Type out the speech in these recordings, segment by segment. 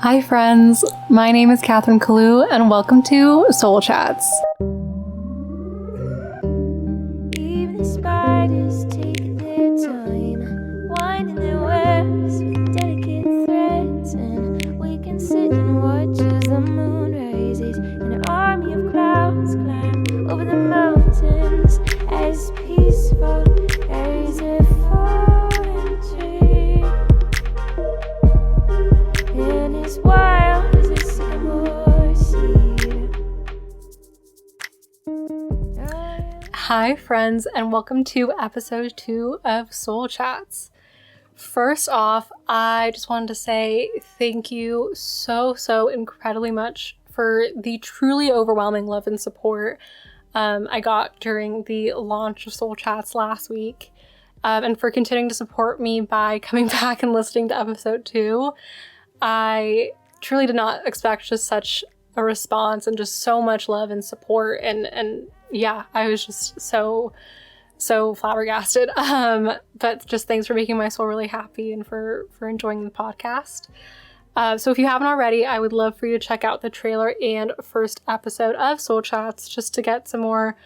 Hi friends, my name is Catherine Kalu and welcome to Soul Chats. Even the spiders take their time, winding their webs with delicate threads, and we can sit and watch as the moon rises and an army of clouds climb over the mountains as peaceful as a fallen tree, and as wild as a sycamore seed. Hi friends and welcome to episode 2 of Soul Chats. First off, I just wanted to say thank you so incredibly much for the truly overwhelming love and support I got during the launch of Soul Chats last week, and for continuing to support me by coming back and listening to episode 2. I truly did not expect just such a response and just so much love and support, and yeah, I was just so flabbergasted. But just thanks for making my soul really happy and for enjoying the podcast. So if you haven't already, I would love for you to check out the trailer and first episode of Soul Chats just to get some more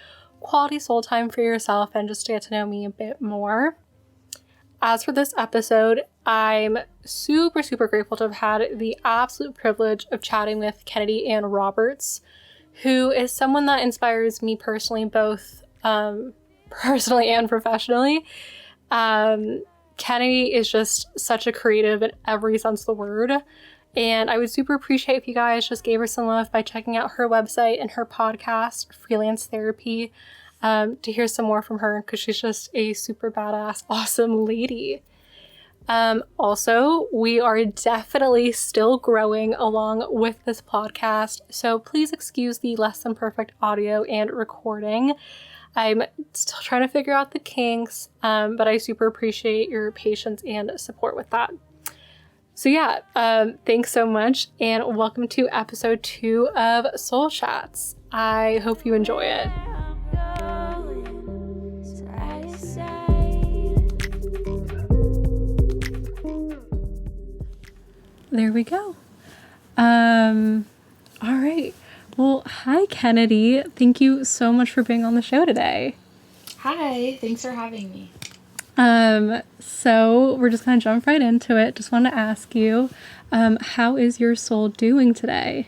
quality soul time for yourself and just to get to know me a bit more. As for this episode, I'm super grateful to have had the absolute privilege of chatting with Kennedy Ann Roberts, who is someone that inspires me personally, both personally and professionally. Kennedy is just such a creative in every sense of the word, and I would super appreciate if you guys just gave her some love by checking out her website and her podcast, Freelance Therapy, to hear some more from her, because she's just a super badass, awesome lady. Also, we are definitely still growing along with this podcast, so please excuse the less than perfect audio and recording. I'm still trying to figure out the kinks, but I super appreciate your patience and support with that. So yeah, thanks so much, and welcome to episode 2 of Soul Chats. I hope you enjoy it. There we go. All right. Well, hi, Kennedy. Thank you so much for being on the show today. Hi, thanks for having me. So we're just going to jump right into it. Just wanted to ask you, how is your soul doing today?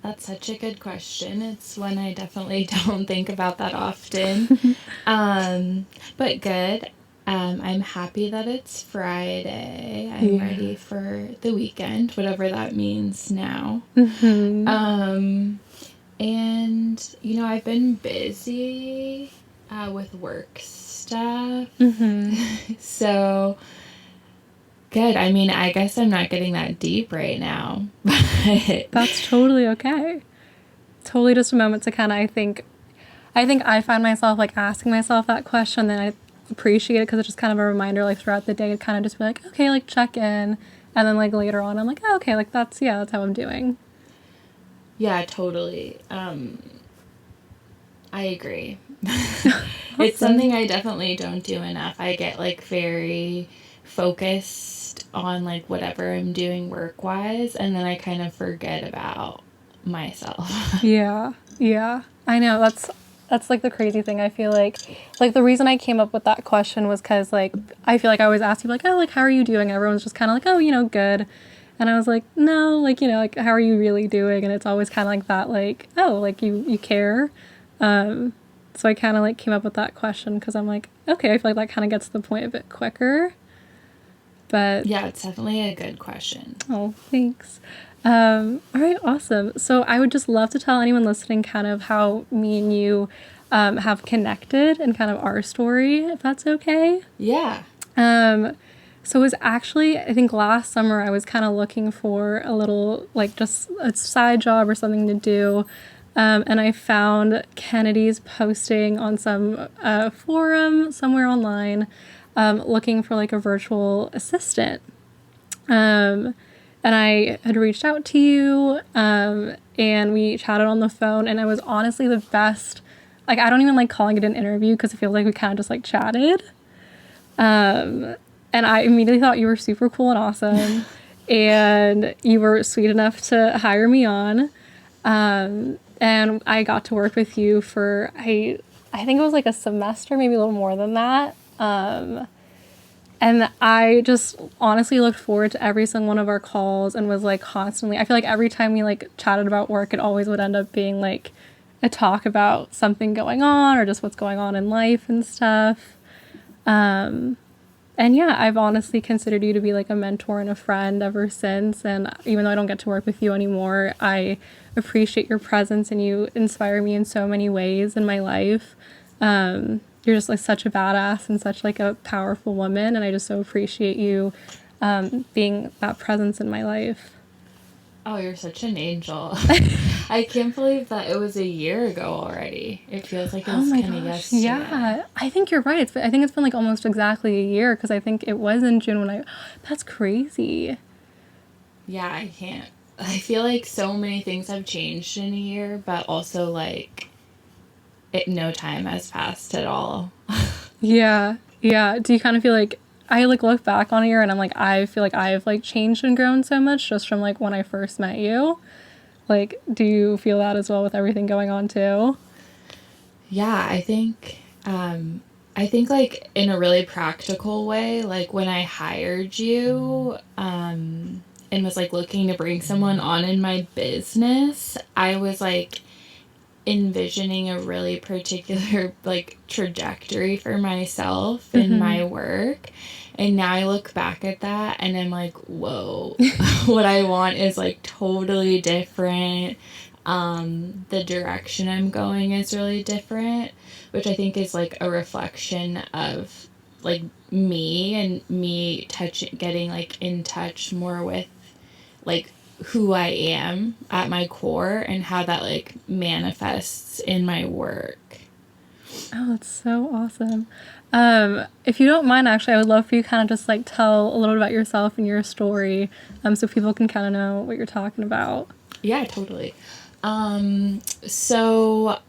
That's such a good question. It's one I definitely don't think about that often. But good. I'm happy that it's Friday. I'm ready for the weekend, whatever that means now. Mm-hmm. And, I've been busy with work stuff. Mm-hmm. So, good. I mean, I guess I'm not getting that deep right now. But That's totally okay. Totally just a moment to kind of, I think I find myself like asking myself that question, then I appreciate it because it's just kind of a reminder like throughout the day to kind of just be like, okay, like check in, and then like later on I'm like, oh, okay, like that's how I'm doing. Yeah, totally. I agree. Awesome. It's something I definitely don't do enough. I get like very focused on like whatever I'm doing work-wise, and then I kind of forget about myself. Yeah, I know, that's like the crazy thing. I feel like the reason I came up with that question was because like I feel like I always ask people like, oh, like how are you doing? Everyone's just kind of like, oh, good. And I was like, no, like, like how are you really doing? And it's always kind of like that, like, oh, like you care. So I kind of like came up with that question because I'm like, okay, I feel like that kind of gets to the point a bit quicker. But Yeah, it's definitely a good question. oh, thanks. All right, awesome. So I would just love to tell anyone listening kind of how me and you have connected and kind of our story, if that's okay. Yeah. So it was actually, I think last summer I was kind of looking for a little, like just a side job or something to do. And I found Kennedy's posting on some forum somewhere online, looking for like a virtual assistant. And I had reached out to you, and we chatted on the phone, and it was honestly the best. Like, I don't even like calling it an interview because it feels like we kind of just like chatted. And I immediately thought you were super cool and awesome. and you were sweet enough to hire me on. And I got to work with you for, I think it was like a semester, maybe a little more than that. And I just honestly looked forward to every single one of our calls and was like constantly, I feel like every time we like chatted about work, it always would end up being like a talk about something going on or just what's going on in life and stuff. And yeah, I've honestly considered you to be like a mentor and a friend ever since. And even though I don't get to work with you anymore, I appreciate your presence and you inspire me in so many ways in my life. You're just like such a badass and such like a powerful woman. And I just so appreciate you being that presence in my life. Oh, you're such an angel. I can't believe that it was a year ago already. It feels like it was kind of yesterday. Yeah, I think you're right. I think it's been like almost exactly a year because I think it was in June when that's crazy. Yeah, I can't. I feel like so many things have changed in a year, but also like no time has passed at all. Yeah. Do you kind of feel like I like look back on a year and I'm like, I feel like I've like changed and grown so much just from like when I first met you? Like, do you feel that as well with everything going on too? Yeah, I think like in a really practical way, like when I hired you, and was like looking to bring someone on in my business, I was like envisioning a really particular like trajectory for myself in my work. And now I look back at that and I'm like, whoa, what I want is like totally different. The direction I'm going is really different, which I think is like a reflection of like me and me getting like in touch more with like who I am at my core and how that like manifests in my work. Oh, that's so awesome. If you don't mind, actually, I would love for you kind of just like tell a little bit about yourself and your story, so people can kind of know what you're talking about. Yeah, totally. So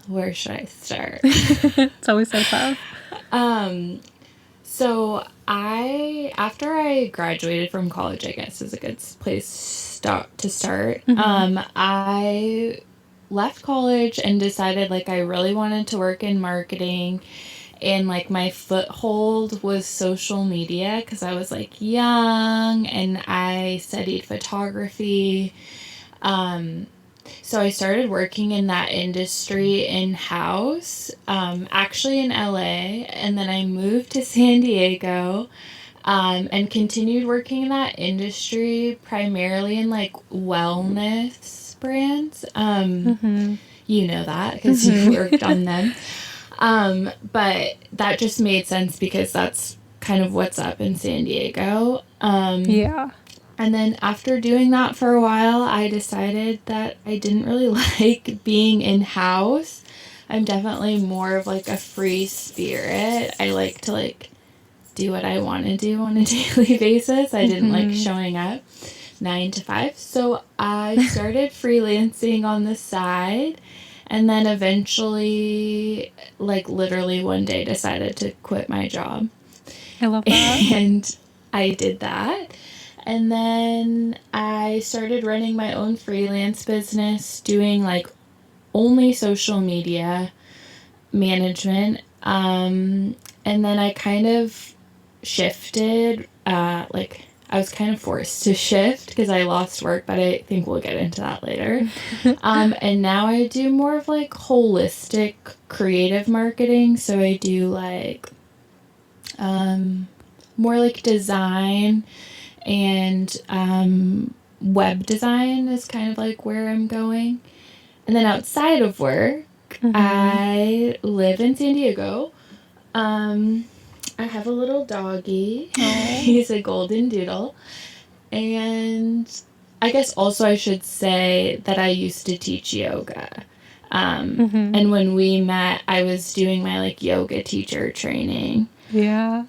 where should I start? It's always so tough. So after I graduated from college, I guess is a good place to start. I left college and decided like I really wanted to work in marketing, and like my foothold was social media because I was like young and I studied photography. So I started working in that industry in-house, actually in LA, and then I moved to San Diego, and continued working in that industry primarily in like wellness brands. You know that because you worked on them. But that just made sense because that's kind of what's up in San Diego. Yeah. And then after doing that for a while, I decided that I didn't really like being in-house. I'm definitely more of like a free spirit. I like to like do what I want to do on a daily basis. I didn't like showing up 9 to 5. So I started freelancing on the side, and then eventually, like literally one day, decided to quit my job. I love that. And I did that. And then I started running my own freelance business, doing like only social media management. And then I kind of shifted, like I was kind of forced to shift because I lost work, but I think we'll get into that later. And now I do more of like holistic creative marketing. So I do like more like design, and web design is kind of like where I'm going. And then outside of work, I live in San Diego. I have a little doggy. He's a golden doodle. And I guess also I should say that I used to teach yoga. And when we met, I was doing my like yoga teacher training. Yeah.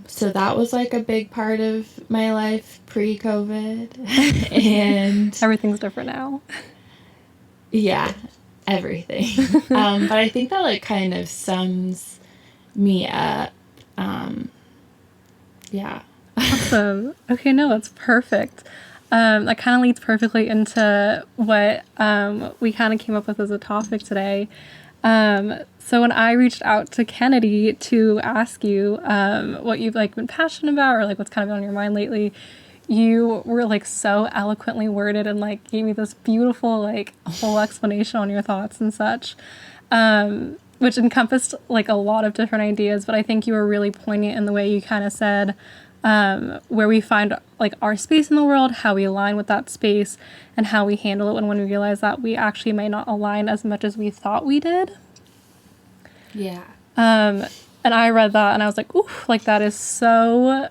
So that was like a big part of my life pre-COVID. And everything's different now. Yeah, everything. But I think that like kind of sums me up. Yeah. Awesome. Okay, no, that's perfect. That kind of leads perfectly into what we kind of came up with as a topic today. So when I reached out to Kennedy to ask you what you've like been passionate about or like what's kind of been on your mind lately, you were like so eloquently worded and like gave me this beautiful like whole explanation on your thoughts and such, which encompassed like a lot of different ideas. But I think you were really poignant in the way you kind of said where we find like our space in the world, how we align with that space, and how we handle it when we realize that we actually may not align as much as we thought we did. Yeah. And I read that and I was like, ooh, like that is so,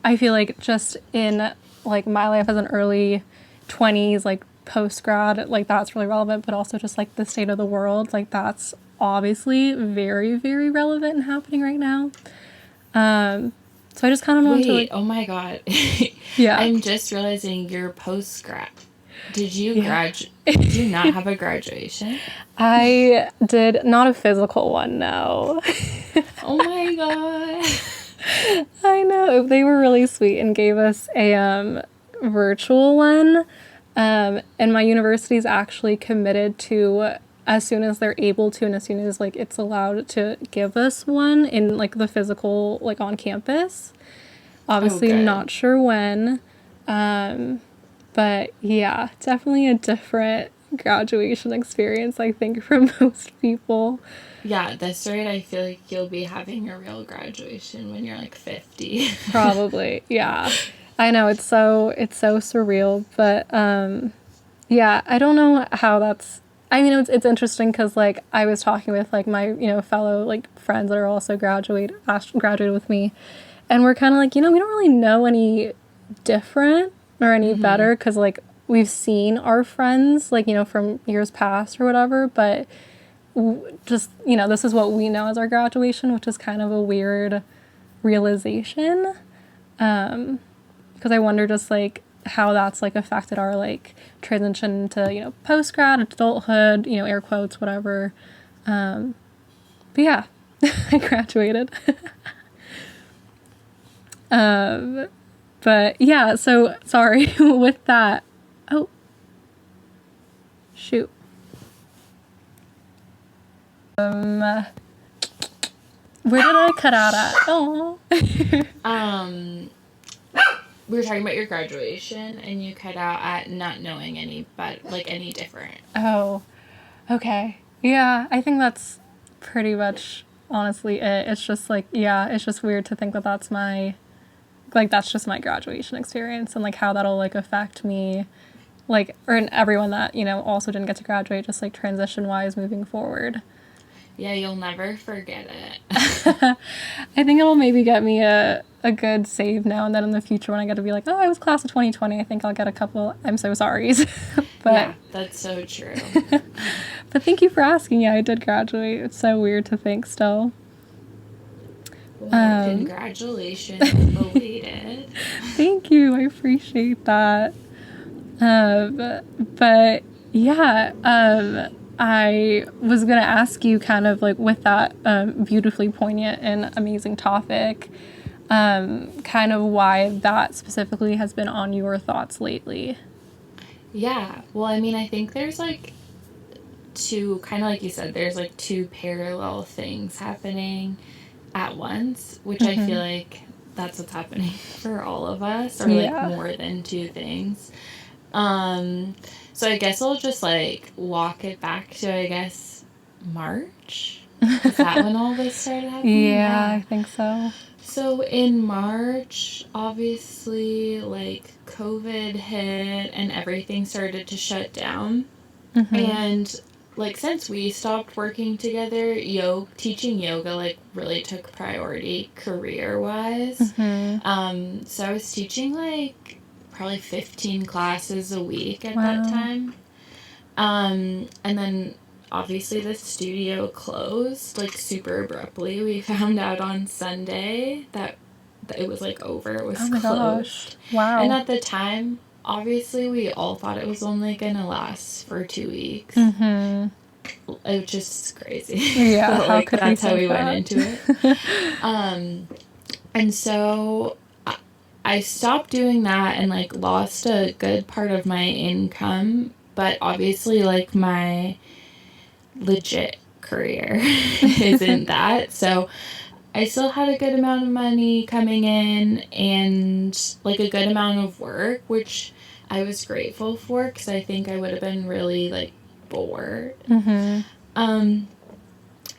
I feel like just in like my life as an early 20s, like post grad, like that's really relevant, but also just like the state of the world, like that's obviously very, very relevant and happening right now. So I just kind of wanted to like, oh my God. yeah. I'm just realizing you're post-grad. Did you Did you not have a graduation? I did not a physical one, no. Oh my God. I know. They were really sweet and gave us a virtual one. And my university's actually committed to, as soon as they're able to and as soon as like it's allowed to give us one in like the physical, like on campus. Obviously not sure when. But yeah, definitely a different graduation experience, I think, for most people. Yeah, that's right. I feel like you'll be having a real graduation when you're like 50. Probably, yeah. I know, it's so surreal, but yeah, I don't know how that's, I mean, it's interesting because like I was talking with like my, you know, fellow like friends that are also graduated with me, and we're kind of like, you know, we don't really know any different or any better because like we've seen our friends like, you know, from years past or whatever, but just, you know, this is what we know as our graduation, which is kind of a weird realization, because I wonder just like how that's like affected our like transition to, you know, post-grad, adulthood, you know, air quotes, whatever. But yeah, I graduated. But yeah, so sorry with that. Oh, shoot. Where did I cut out at? Oh. We were talking about your graduation and you cut out at not knowing any, but like any different. Oh, okay. Yeah, I think that's pretty much honestly it. It's just like, yeah, it's just weird to think that that's my, like, that's just my graduation experience and like how that'll like affect me, like, or everyone that, you know, also didn't get to graduate, just like transition wise moving forward. Yeah, you'll never forget it. I think it'll maybe get me a good save now and then in the future when I get to be like, oh, I was class of 2020. I think I'll get a couple I'm so sorry's. But yeah, that's so true. But thank you for asking. Yeah, I did graduate. It's so weird to think still. Well, congratulations, belated. Thank you. I appreciate that. But yeah, I was going to ask you kind of like with that beautifully poignant and amazing topic, kind of why that specifically has been on your thoughts lately. Yeah. Well, I mean, I think there's like two, kind of like you said, there's like two parallel things happening at once, which I feel like that's what's happening for all of us, or like more than two things. So I guess I'll just like walk it back to, I guess, March. Is that when all this started happening? Yeah, I think so. So in March, obviously, like COVID hit and everything started to shut down. And like since we stopped working together, teaching yoga like really took priority career-wise. So I was teaching like probably 15 classes a week at that time. And then obviously the studio closed like super abruptly. We found out on Sunday that it was like over. It was closed. Gosh. Wow. And at the time, obviously we all thought it was only gonna last for 2 weeks. It was just crazy. Yeah, but, like, that's how we went into it. And so I stopped doing that and like lost a good part of my income, but obviously like my legit career isn't that. So I still had a good amount of money coming in and like a good amount of work, which I was grateful for because I think I would have been really like bored.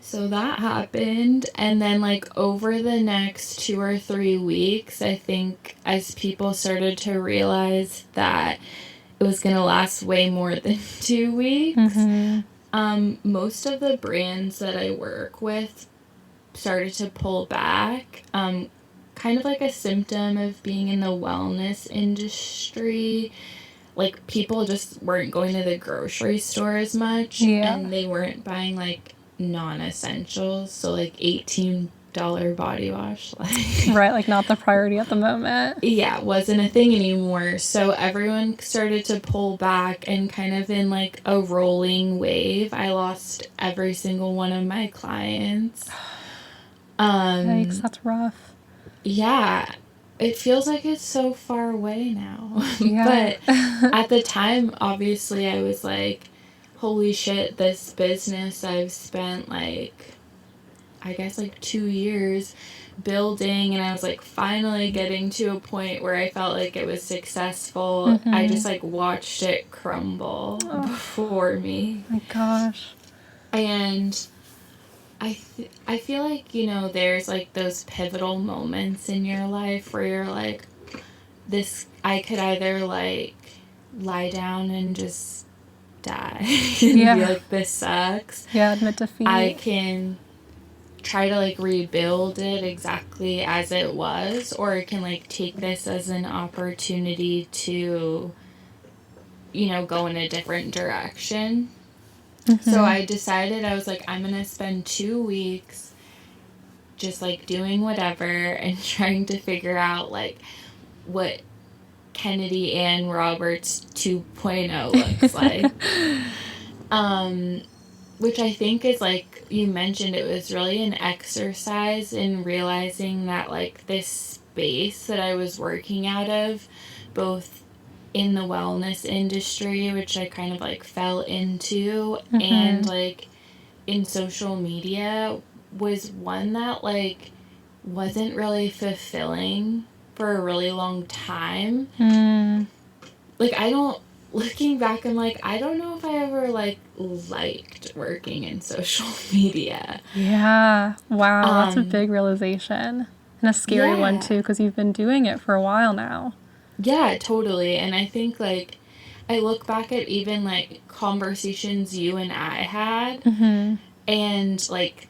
So that happened, and then like over the next 2 or 3 weeks, I think as people started to realize that it was going to last way more than 2 weeks, most of the brands that I work with started to pull back, kind of like a symptom of being in the wellness industry. Like people just weren't going to the grocery store as much, and they weren't buying like non-essentials, so like $18 body wash, like Right, like not the priority at the moment. yeah, wasn't a thing anymore. So everyone started to pull back, and kind of in like a rolling wave, I lost every single one of my clients. Yikes, that's rough. Yeah, it feels like it's so far away now. Yeah. But at the time, obviously, I was like, holy shit, this business I've spent like, I guess like 2 years building, and I was like finally getting to a point where I felt like it was successful. I just like watched it crumble before me. My gosh. And I feel like, you know, there's like those pivotal moments in your life where you're like, this, I could either like lie down and just die and be like, this sucks. Yeah, admit defeat. I can try to like rebuild it exactly as it was, or I can like take this as an opportunity to, you know, go in a different direction. So I decided, I was like, I'm going to spend 2 weeks just like doing whatever and trying to figure out like what Kennedy Ann Roberts 2.0 looks like. Which I think is like you mentioned, it was really an exercise in realizing that like this space that I was working out of, both in the wellness industry, which I kind of like fell into, and like in social media, was one that like wasn't really fulfilling for a really long time. Like looking back, I'm like, I don't know if I ever like liked working in social media. Yeah. Wow, that's a big realization. And a scary one too, because you've been doing it for a while now. Yeah, totally. And I think like I look back at even like conversations you and I had, and like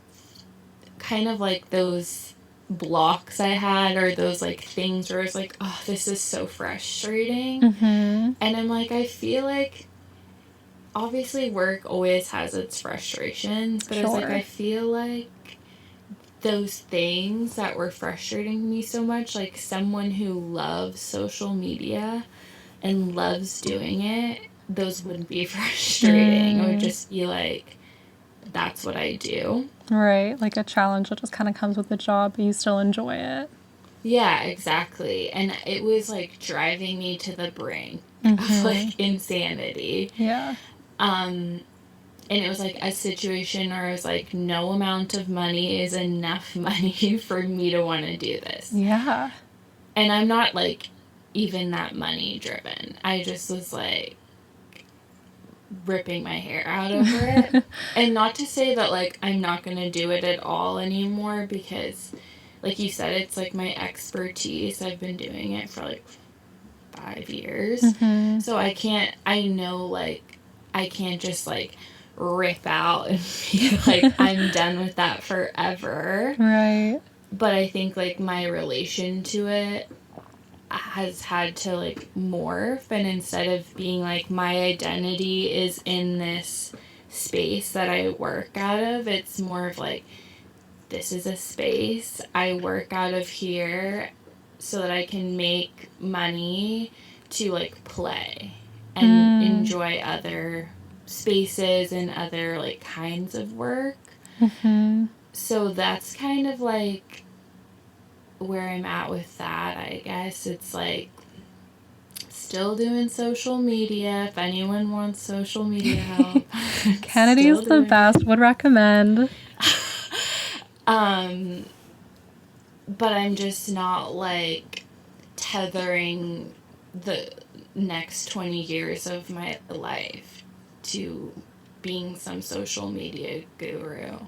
kind of like those blocks I had, or those like things where it's like, oh, this is so frustrating. And I'm like, I feel like obviously work always has its frustrations, but it's like I feel like those things that were frustrating me so much, like someone who loves social media and loves doing it, those wouldn't be frustrating. It would just be like, that's what I do. Right, like a challenge that just kind of comes with the job, but you still enjoy it. Yeah, exactly. And it was like driving me to the brink of like insanity. Yeah. And it was like a situation where I was like, no amount of money is enough money for me to want to do this. Yeah. And I'm not like even that money driven. I just was like ripping my hair out over it. And not to say that like I'm not going to do it at all anymore, because like you said, it's like my expertise. I've been doing it for like 5 years. So I know like I can't just like rip out and be like, I'm done with that forever. Right. But I think like my relation to it has had to like morph, and instead of being like my identity is in this space that I work out of, it's more of like, this is a space I work out of here so that I can make money to like play and enjoy other spaces and other like kinds of work. So that's kind of like where I'm at with that, I guess. It's like still doing social media. If anyone wants social media help, Kennedy's the best. Would recommend. But I'm just not like tethering the next 20 years of my life to being some social media guru.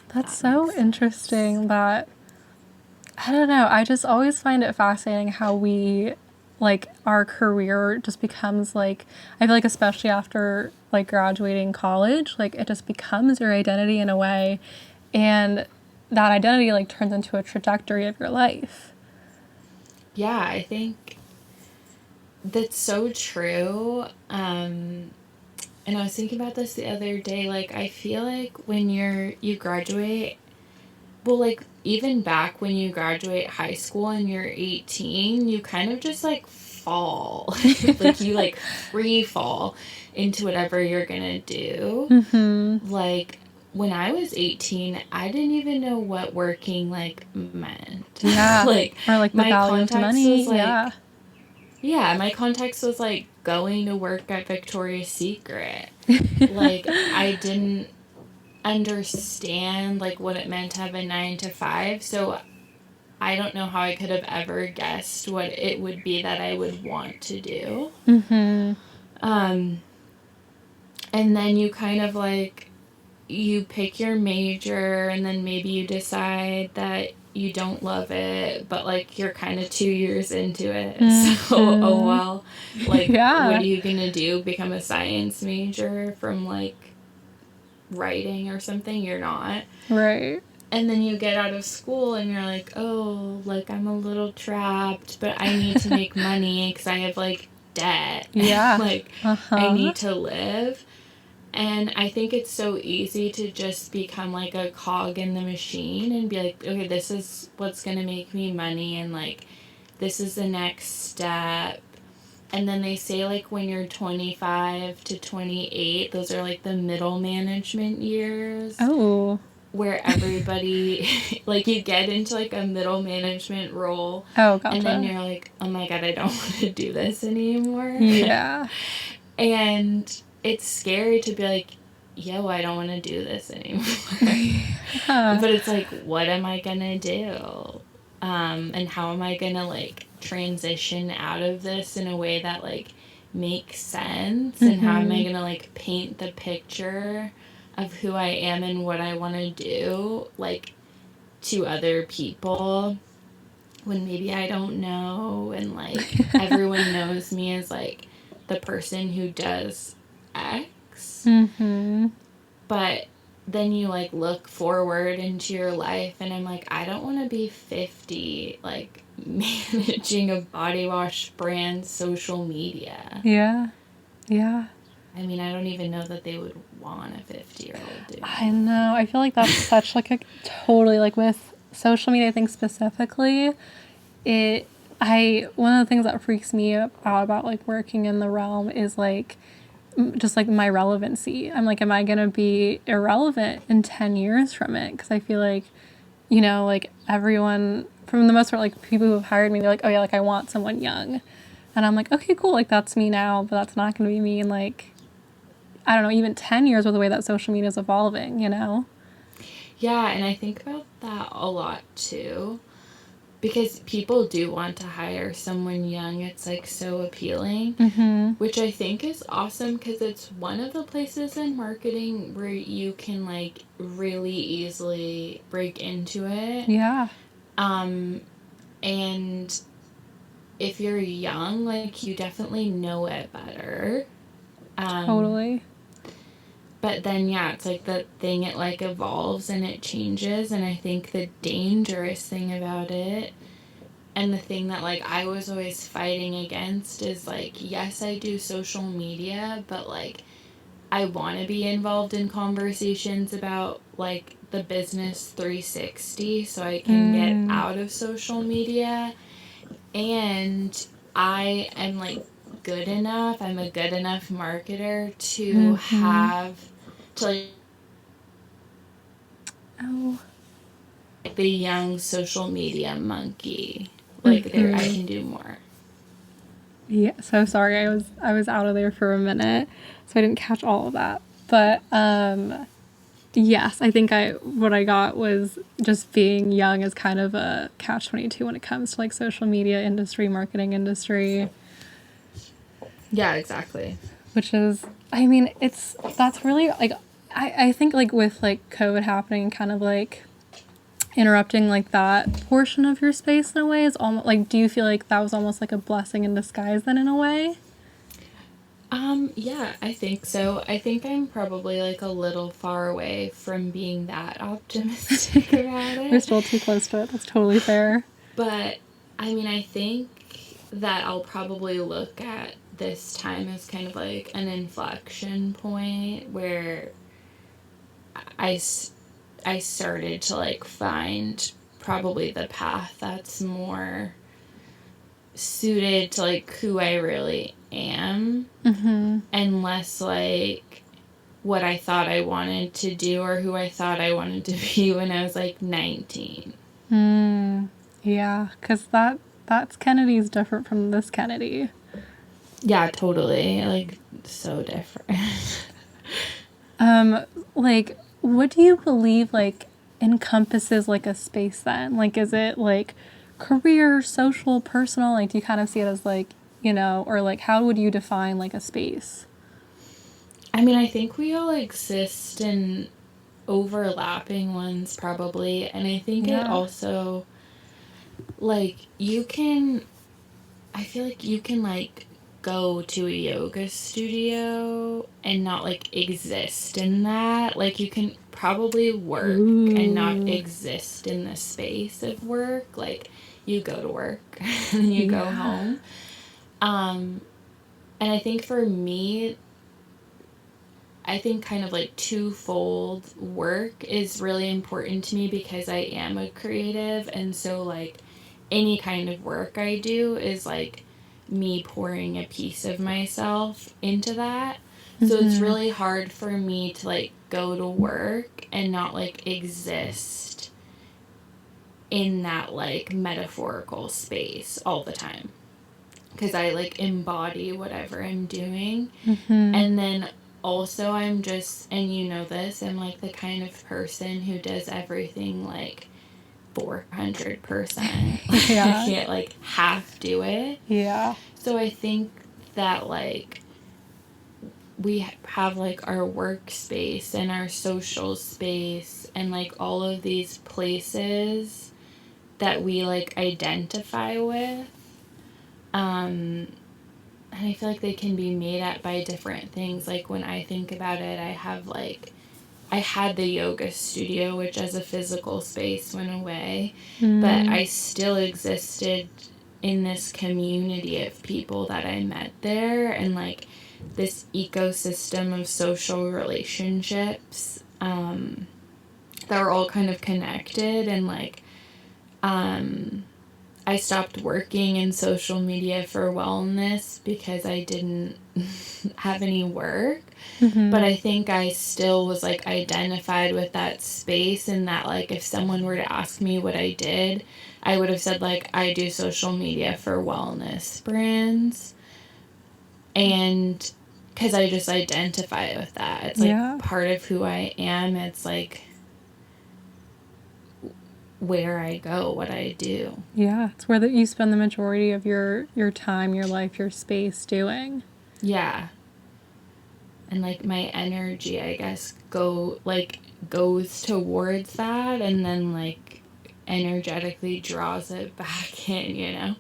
That's so interesting that, I don't know, I just always find it fascinating how we, like, our career just becomes like, I feel like especially after like graduating college, like it just becomes your identity in a way, and that identity like turns into a trajectory of your life. Yeah, I think that's so true. And I was thinking about this the other day. Like, I feel like when you graduate, well, like, even back when you graduate high school and you're 18, you kind of just, like, fall. Like, you, like, free fall into whatever you're gonna do. Like, when I was 18, I didn't even know what working, like, meant. Yeah. Like, or like the my value of context money. was, like, yeah. my context was like going to work at Victoria's Secret. Like, I didn't understand like what it meant to have a 9 to 5, so I don't know how I could have ever guessed what it would be that I would want to do. And then you kind of like, you pick your major, and then maybe you decide that you don't love it, but like you're kind of 2 years into it. So, oh well, like, Yeah. what are you gonna do? Become a science major from like writing or something? You're not. Right. And then you get out of school and you're like, oh, like I'm a little trapped, but I need to make money because I have like debt. Yeah. Like, I need to live. And I think it's so easy to just become like a cog in the machine and be like, okay, this is what's going to make me money, and like, this is the next step. And then they say like when you're 25 to 28, those are like the middle management years. Oh. Where everybody, like, you get into like a middle management role. Oh, gotcha. And then you're like, oh my God, I don't want to do this anymore. Yeah. And it's scary to be like, yo, I don't want to do this anymore. But it's like, what am I going to do? And how am I going to, like, transition out of this in a way that, like, makes sense? And how am I going to, like, paint the picture of who I am and what I want to do, like, to other people when maybe I don't know, and, like, everyone knows me as, like, the person who does X. But then you like look forward into your life, and I'm like, I don't want to be 50 like managing a body wash brand social media. Yeah. I mean, I don't even know that they would want a 50-year-old dude. I know. I feel like that's such like a totally, like, with social media, I think specifically, one of the things that freaks me out about like working in the realm is like just like my relevancy. I'm like, am I gonna be irrelevant in 10 years from it? Because I feel like, you know, like everyone, from the most part, like people who have hired me, they're like, oh yeah, like I want someone young, and I'm like, okay, cool, like that's me now, but that's not gonna be me in like, I don't know, even 10 years with the way that social media is evolving, you know? Yeah, and I think about that a lot too. Because people do want to hire someone young. It's, like, so appealing. Which I think is awesome, because it's one of the places in marketing where you can, like, really easily break into it. Yeah. And if you're young, like, you definitely know it better. Totally. But then, yeah, it's like the thing, it like evolves and it changes. And I think the dangerous thing about it, and the thing that like I was always fighting against, is like, yes, I do social media, but like I want to be involved in conversations about like the business 360 so I can get out of social media. And I am like good enough, I'm a good enough marketer to have to like, Oh. the young social media monkey. Like there, I can do more. Yeah, so sorry. I was out of there for a minute, so I didn't catch all of that. But yes, I think what I got was just being young is kind of a catch-22 when it comes to like social media industry, marketing industry, Yeah, exactly. which is, I mean, that's really like I think like with like COVID happening and kind of like interrupting like that portion of your space in a way is almost like, do you feel like that was almost like a blessing in disguise then in a way? Yeah, I think so. I think I'm probably like a little far away from being that optimistic about We're it. still too close to it. That's totally fair. But I mean, I think that I'll probably look at this time as kind of like an inflection point where I, s- I started to like find probably the path that's more suited to like who I really am and less like what I thought I wanted to do or who I thought I wanted to be when I was like 19. Yeah, because that's Kennedy's different from this Kennedy. Yeah, totally. Like so different. Like, what do you believe like encompasses like a space then? Like, is it like career, social, personal? Like, do you kind of see it as like, or like how would you define like a space? I mean, I think we all exist in overlapping ones probably, and I think it Yeah. also like you can I feel like you can like go to a yoga studio and not like exist in that. Like you can probably work and not exist in the space of work. Like you go to work and you go home. And I think for me, I think kind of like twofold work is really important to me because I am a creative, and so like any kind of work I do is like me pouring a piece of myself into that. So it's really hard for me to like go to work and not like exist in that like metaphorical space all the time because I like embody whatever I'm doing. And then also I'm just, and you know this, I'm like the kind of person who does everything like 400%. Yeah. I can't like half do it. Yeah. So I think that like we have like our workspace and our social space and like all of these places that we like identify with. And I feel like they can be made at by different things. Like when I think about it, I had the yoga studio, which as a physical space went away, but I still existed in this community of people that I met there and like this ecosystem of social relationships that were all kind of connected and like I stopped working in social media for wellness because I didn't have any work. But I think I still was like identified with that space and that like if someone were to ask me what I did, I would have said like I do social media for wellness brands. And because I just identify with that. It's like part of who I am. It's like where I go, what I do. Yeah, it's where you spend the majority of your time, your life, your space doing. Yeah. And like my energy, I guess, goes towards that and then like energetically draws it back in, you know?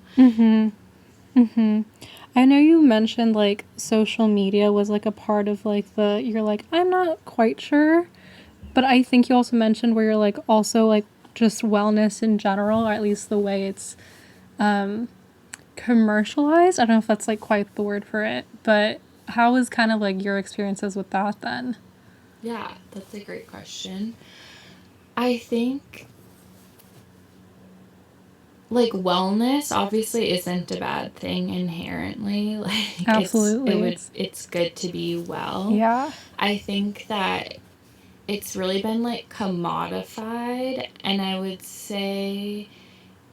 I know you mentioned like social media was like a part of like you're like, I'm not quite sure. But I think you also mentioned where you're like also like just wellness in general, or at least the way it's commercialized. I don't know if that's like quite the word for it, but how was kind of like your experiences with that then? Yeah, that's a great question. I think like wellness obviously isn't a bad thing inherently. Like Absolutely. it's good to be well. Yeah. I think that it's really been like commodified, and I would say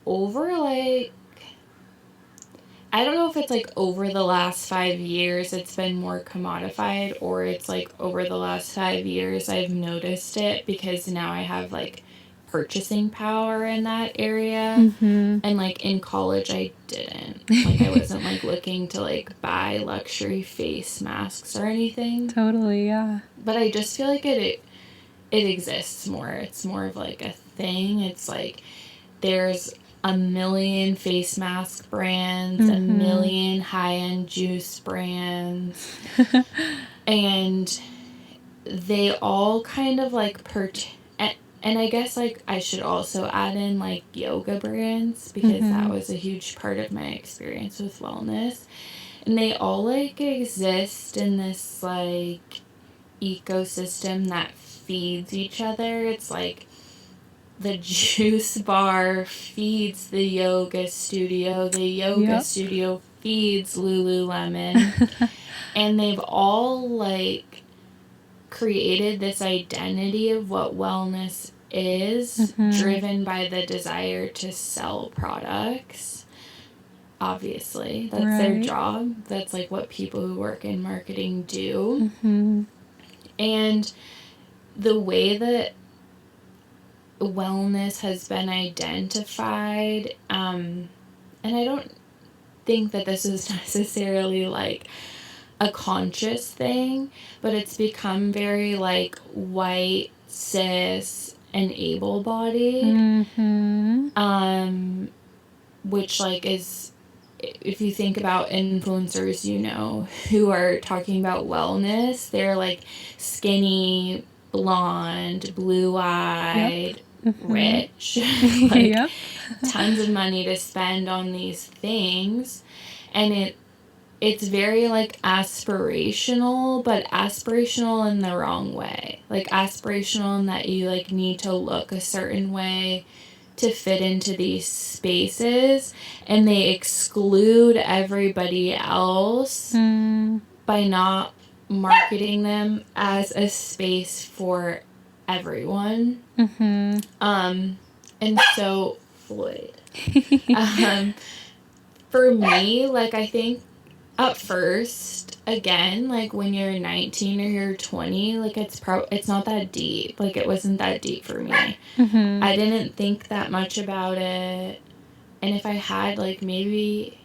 over like, I don't know if it's like over the last 5 years it's been more commodified, or it's like over the last 5 years I've noticed it because now I have like purchasing power in that area. Mm-hmm. And like in college I didn't. Like I wasn't like looking to like buy luxury face masks or anything. Totally, yeah. But I just feel like it exists more. It's more of like a thing. It's like there's a million face mask brands, a million high-end juice brands, and they all kind of like and I guess like I should also add in like yoga brands, because that was a huge part of my experience with wellness, and they all like exist in this like ecosystem that feeds each other. It's like the juice bar feeds the yoga studio studio feeds Lululemon, and they've all like created this identity of what wellness is, driven by the desire to sell products. Obviously that's their job. That's like what people who work in marketing do. And the way that wellness has been identified, and I don't think that this is necessarily like a conscious thing, but it's become very like white, cis, and able-bodied, which like is, if you think about influencers, you know, who are talking about wellness, they're like skinny, blonde, blue-eyed, rich, like tons of money to spend on these things, and it's very like aspirational, but aspirational in the wrong way. Like aspirational in that you like need to look a certain way to fit into these spaces, and they exclude everybody else by not marketing them as a space for everyone. And so Floyd, for me, like I think at first, again, like when you're 19 or you're 20, like it's not that deep. Like it wasn't that deep for me. I didn't think that much about it, and if I had, like, maybe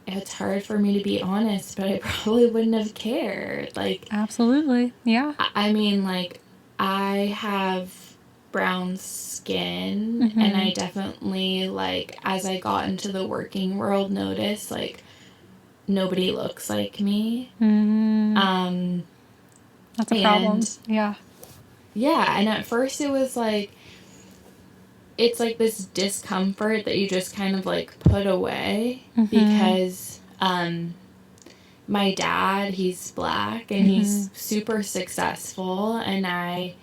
it's hard for me to be honest, but I probably wouldn't have cared. Like, absolutely, yeah. I mean, like, I have brown skin, and I definitely, like, as I got into the working world, noticed, like, nobody looks like me. That's a problem. Yeah. Yeah, and at first it was, like, it's, like, this discomfort that you just kind of, like, put away, because, my dad, he's black, and he's super successful, and I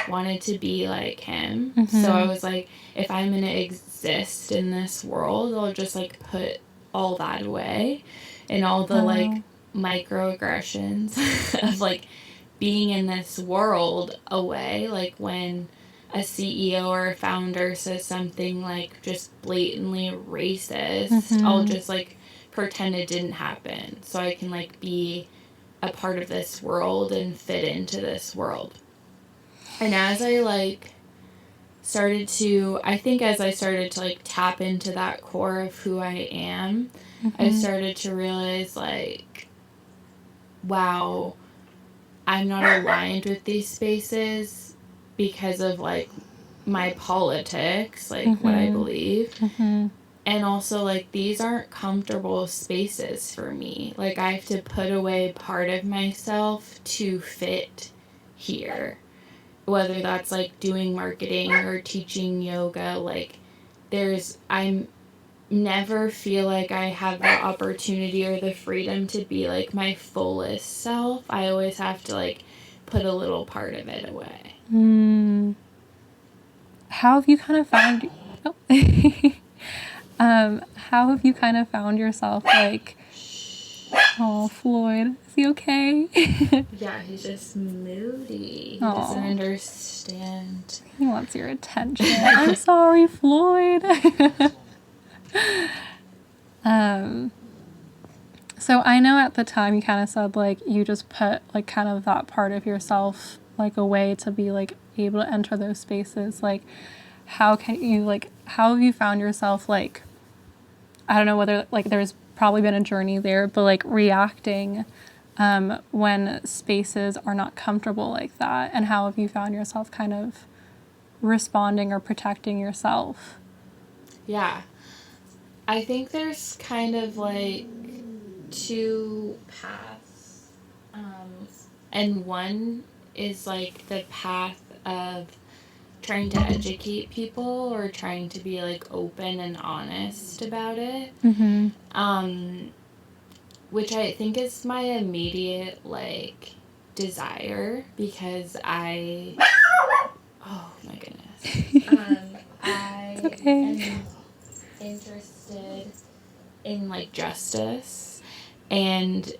wanted to be like him. So I was like, if I'm going to exist in this world, I'll just, like, put all that away, and all the, like, microaggressions of, like, being in this world away. Like, when a CEO or a founder says something, like, just blatantly racist, I'll just, like, pretend it didn't happen, so I can, like, be a part of this world and fit into this world. And as I, like, started to like, tap into that core of who I am, I started to realize, like, wow, I'm not aligned with these spaces because of, like, my politics, like, what I believe. And also, like, these aren't comfortable spaces for me. Like, I have to put away part of myself to fit here. Whether that's, like, doing marketing or teaching yoga, like, I never feel like I have the opportunity or the freedom to be, like, my fullest self. I always have to, like, put a little part of it away. How have you kind of found... how have you kind of found yourself, like, Oh, Floyd. Is he okay? Yeah, he's just moody. He Aw. doesn't understand. He wants your attention. I'm sorry, Floyd. So I know at the time you kind of said, like, you just put, like, kind of that part of yourself, like, away to be, like, able to enter those spaces. Like, how have you found yourself, like, I don't know whether, like, there's probably been a journey there, but, like, reacting when spaces are not comfortable like that? And how have you found yourself kind of responding or protecting yourself? Yeah. I think there's kind of like two paths. And one is like the path of trying to educate people or trying to be like open and honest about it. Which I think is my immediate like desire because oh my goodness. I am interested in like justice and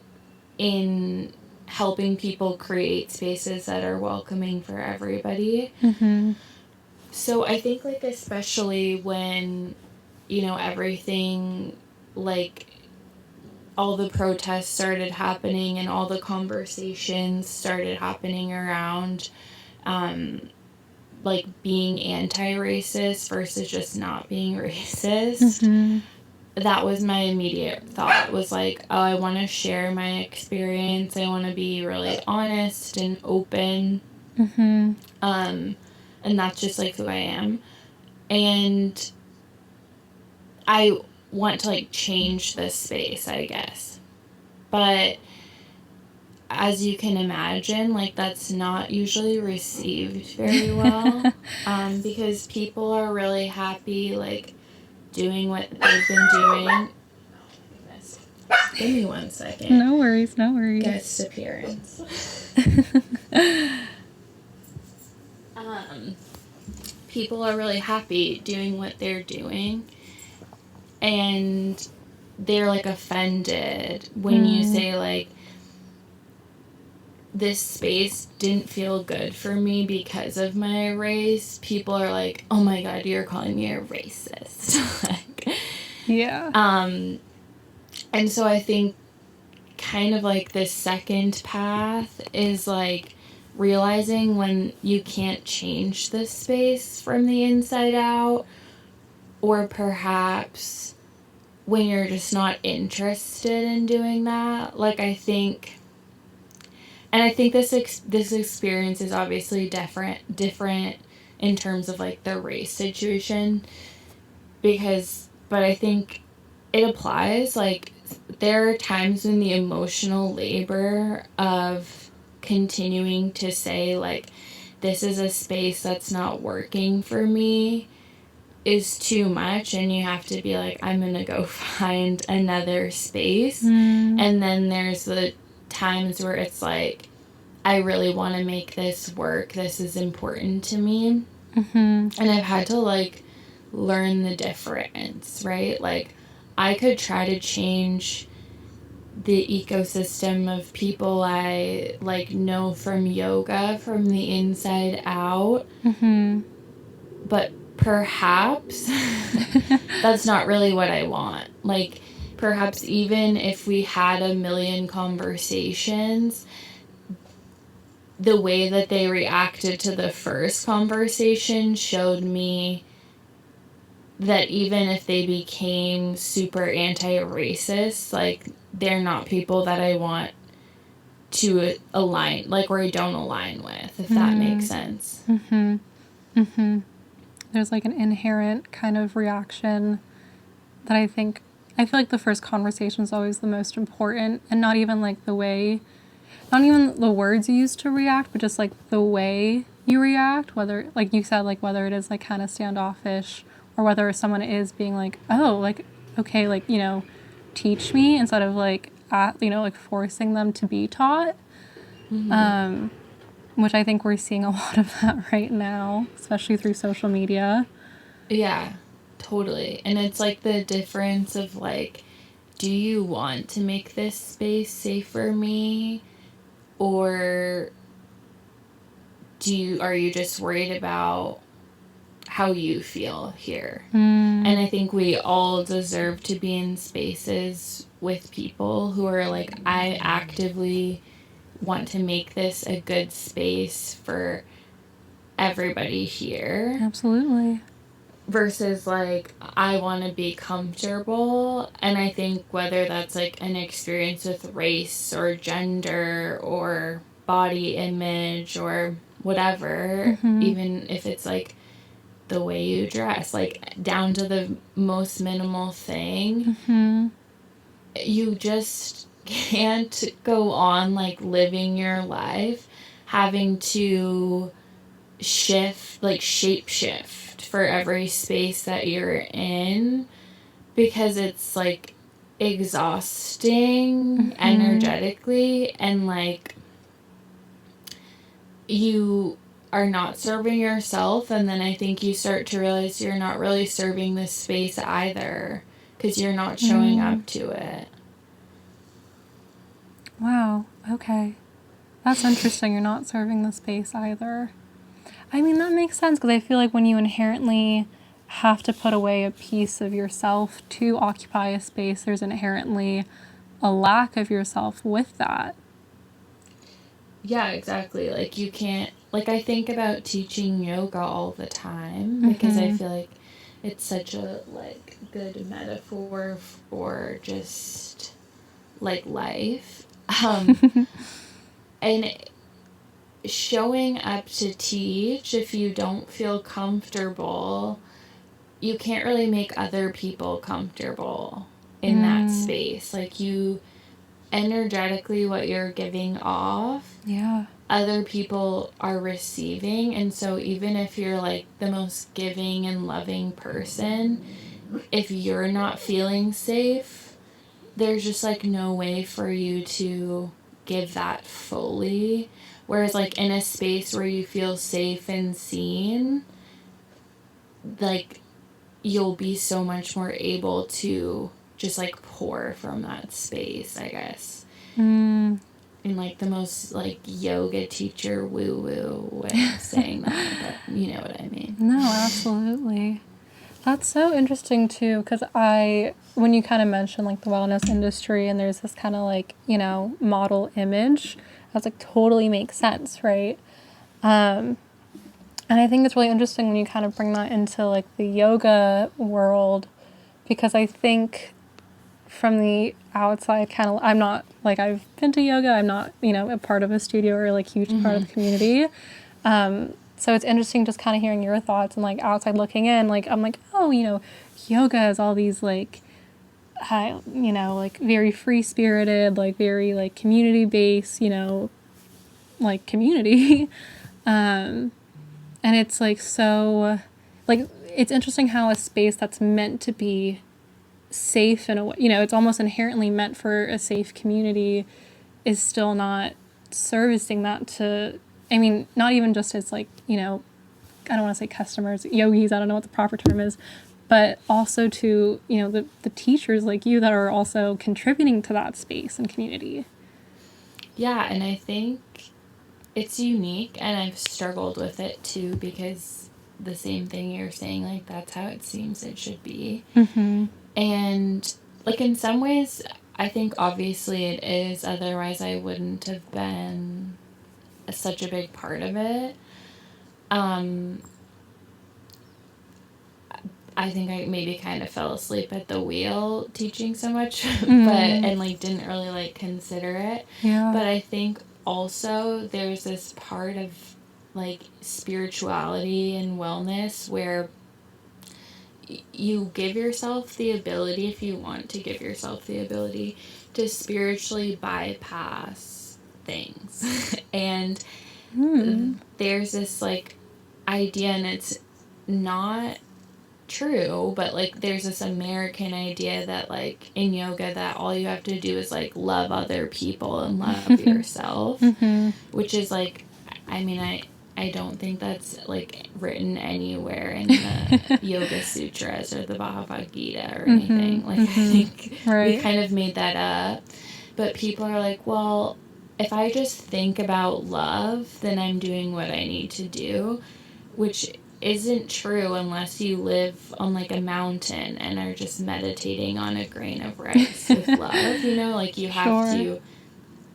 in helping people create spaces that are welcoming for everybody. So I think like especially when, you know, everything like all the protests started happening and all the conversations started happening around like being anti-racist versus just not being racist. That was my immediate thought, was like, oh, I want to share my experience. I want to be really honest and open. And that's just like who I am. And I want to like change this space, I guess. But as you can imagine, like that's not usually received very well. Because people are really happy like doing what they've been doing. Give me 1 second. No worries. Guest appearance. People are really happy doing what they're doing, and they're like offended when you say like, this space didn't feel good for me because of my race. People are like, oh my god, you're calling me a racist. Like, Yeah. And so I think kind of like the second path is like realizing when you can't change the space from the inside out, or perhaps when you're just not interested in doing that. Like I think this experience is obviously different in terms of like the race situation, but I think it applies. Like there are times when the emotional labor of continuing to say like, this is a space that's not working for me is too much, and you have to be like, I'm gonna go find another space. And then there's the times where it's like, I really want to make this work, this is important to me. And I've had to like learn the difference, right? Like I could try to change the ecosystem of people I like know from yoga from the inside out, but perhaps that's not really what I want. Like perhaps even if we had a million conversations, the way that they reacted to the first conversation showed me that even if they became super anti-racist, like they're not people that I want to align, like, or I don't align with, if that makes sense. There's like an inherent kind of reaction that I feel like the first conversation is always the most important, and not even the words you use to react, but just like the way you react, whether, like you said, like whether it is like kind of standoffish, or whether someone is being like, oh, like, okay, like, you know, teach me, instead of like, like forcing them to be taught. Which I think we're seeing a lot of that right now, especially through social media. Yeah, totally. And it's like the difference of like do you want to make this space safe for me? Or are you just worried about how you feel here? And I think we all deserve to be in spaces with people who are like, I actively want to make this a good space for everybody here. Absolutely. Versus like, I want to be comfortable. And I think whether that's like an experience with race or gender or body image or whatever, even if it's like the way you dress, like down to the most minimal thing, you just can't go on like living your life having to shape shift for every space that you're in, because it's like exhausting energetically, and like you are not serving yourself, and then I think you start to realize you're not really serving this space either because you're not showing up to it. Wow. Okay. That's interesting. You're not serving the space either. I mean, that makes sense, because I feel like when you inherently have to put away a piece of yourself to occupy a space, there's inherently a lack of yourself with that. Yeah, exactly. Like you can't, like I think about teaching yoga all the time because I feel like it's such a like good metaphor for just like life. And showing up to teach, if you don't feel comfortable, you can't really make other people comfortable in that space. Like you, energetically, what you're giving off, other people are receiving. And so even if you're like the most giving and loving person, if you're not feeling safe, there's just like no way for you to give that fully. Whereas like in a space where you feel safe and seen, like you'll be so much more able to just like pour from that space, I guess. In like the most like yoga teacher woo woo way of saying that, but you know what I mean. No, absolutely. That's so interesting too, because when you kind of mentioned like the wellness industry and there's this kind of like, you know, model image, that's like totally makes sense, right? And I think it's really interesting when you kind of bring that into like the yoga world, because I think from the outside, kind of, I'm not like, I've been to yoga, I'm not, you know, a part of a studio or like huge part of the community. So it's interesting just kind of hearing your thoughts and like outside looking in, like, I'm like, oh, you know, yoga is all these like, you know, like very free spirited, like very like community based, you know, like community. And it's like, so like, it's interesting how a space that's meant to be safe in a way, you know, it's almost inherently meant for a safe community, is still not servicing that to, I mean, not even just as like, you know, I don't want to say customers, yogis, I don't know what the proper term is, but also to, you know, the teachers like you that are also contributing to that space and community. Yeah, and I think it's unique, and I've struggled with it too, because the same thing you're saying, like that's how it seems it should be. And like in some ways, I think obviously it is, otherwise I wouldn't have been such a big part of it. I think I maybe kind of fell asleep at the wheel teaching so much, and like didn't really like consider it. But I think also there's this part of like spirituality and wellness where you give yourself the ability, if you want to give yourself the ability, to spiritually bypass things. And there's this like idea, and it's not true, but like there's this American idea that like in yoga that all you have to do is like love other people and love yourself, which is like, I mean, I don't think that's like written anywhere in the Yoga Sutras or the Bhagavad Gita or anything. Like I think we kind of made that up. But people are like, well, if I just think about love, then I'm doing what I need to do, which isn't true unless you live on like a mountain and are just meditating on a grain of rice with love, you know, like you have to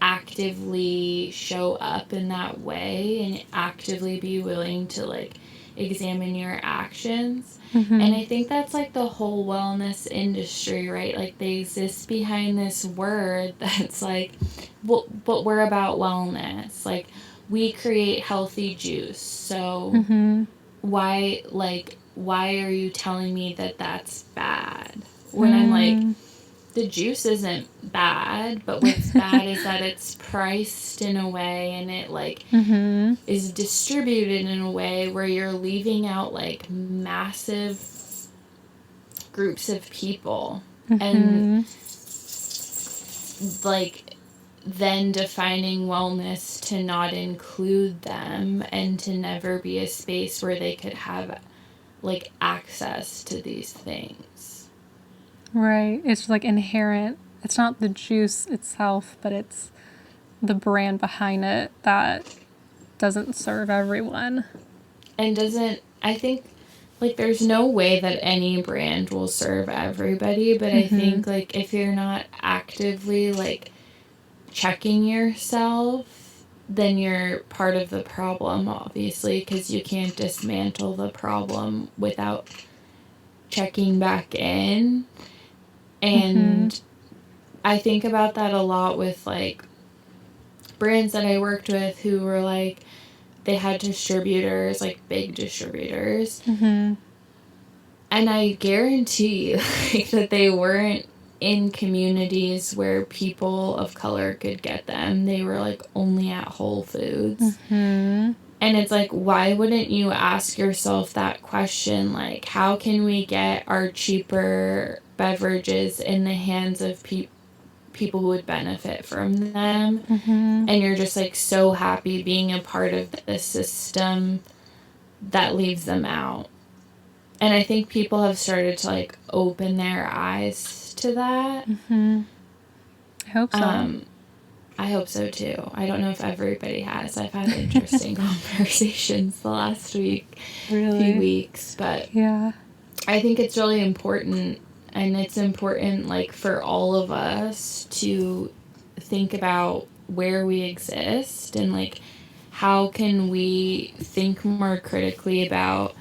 actively show up in that way and actively be willing to like examine your actions. And I think that's like the whole wellness industry, right? Like they exist behind this word that's like, well, but we're about wellness. Like we create healthy juice. So why are you telling me that that's bad when I'm like, the juice isn't bad, but what's bad is that it's priced in a way and it like is distributed in a way where you're leaving out like massive groups of people and like then defining wellness to not include them and to never be a space where they could have like access to these things. Right. It's just like inherent. It's not the juice itself, but it's the brand behind it that doesn't serve everyone. And I think, like, there's no way that any brand will serve everybody, but I think, like, if you're not actively, like, checking yourself, then you're part of the problem, obviously, because you can't dismantle the problem without checking back in. And I think about that a lot with, like, brands that I worked with who were, like, they had distributors, like, big distributors. And I guarantee you, like, that they weren't in communities where people of color could get them. They were, like, only at Whole Foods. And it's like, why wouldn't you ask yourself that question? Like, how can we get our cheaper beverages in the hands of people who would benefit from them? And you're just, like, so happy being a part of the system that leaves them out. And I think people have started to, like, open their eyes to that. I hope so. I hope so, too. I don't know if everybody has. I've had interesting conversations the last few weeks. But yeah, I think it's really important. And it's important, like, for all of us to think about where we exist and, like, how can we think more critically about,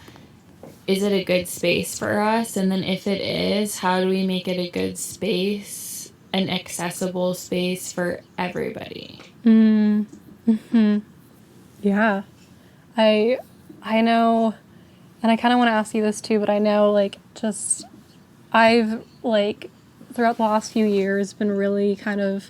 is it a good space for us? And then if it is, how do we make it a good space, an accessible space for everybody? Yeah. I know, and I kind of want to ask you this too, but I know, like, just, I've, like, throughout the last few years been really kind of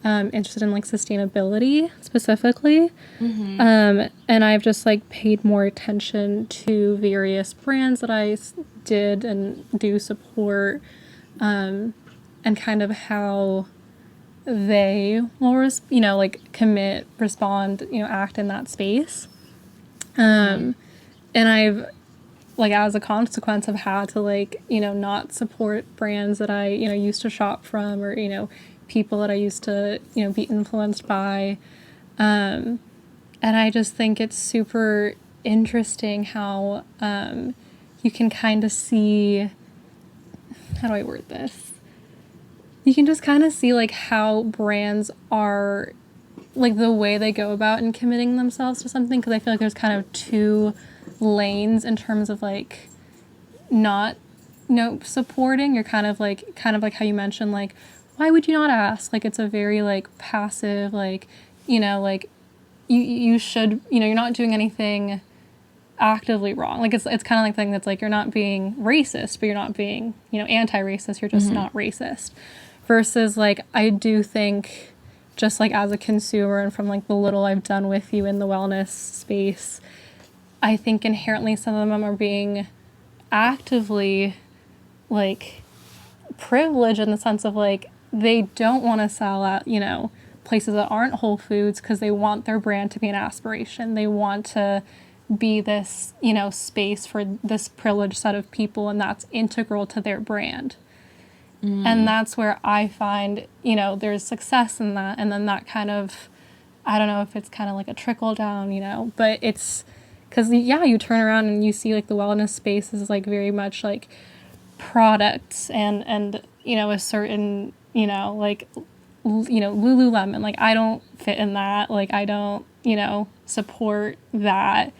interested in, like, sustainability specifically. And I've just, like, paid more attention to various brands that I did and do support, and kind of how they will, like, commit, respond, act in that space. And I've, like, as a consequence, have had to, like, not support brands that I, used to shop from, or, people that I used to, be influenced by. And I just think it's super interesting how you can kind of see, how do I word this? You can just kind of see, like, how brands are, like, the way they go about and committing themselves to something, because I feel like there's kind of two lanes in terms of, like, not, supporting. You're kind of like how you mentioned, like, why would you not ask? Like, it's a very, like, passive, like, like, you should, you're not doing anything actively wrong. Like, it's kind of like the thing that's like, you're not being racist, but you're not being, anti-racist. You're just not racist. Versus, like, I do think, just, like, as a consumer and from, like, the little I've done with you in the wellness space, I think inherently some of them are being actively, like, privileged in the sense of, like, they don't want to sell out, places that aren't Whole Foods because they want their brand to be an aspiration. They want to be this, you know, space for this privileged set of people, and that's integral to their brand. And that's where I find, you know, there's success in that. And then that kind of, I don't know if it's kind of like a trickle down, you know, but it's because, yeah, you turn around and you see like the wellness space is like very much like products and you know, a certain, you know, like, you know, Lululemon. Like, I don't fit in that. Like, I don't, you know, support that.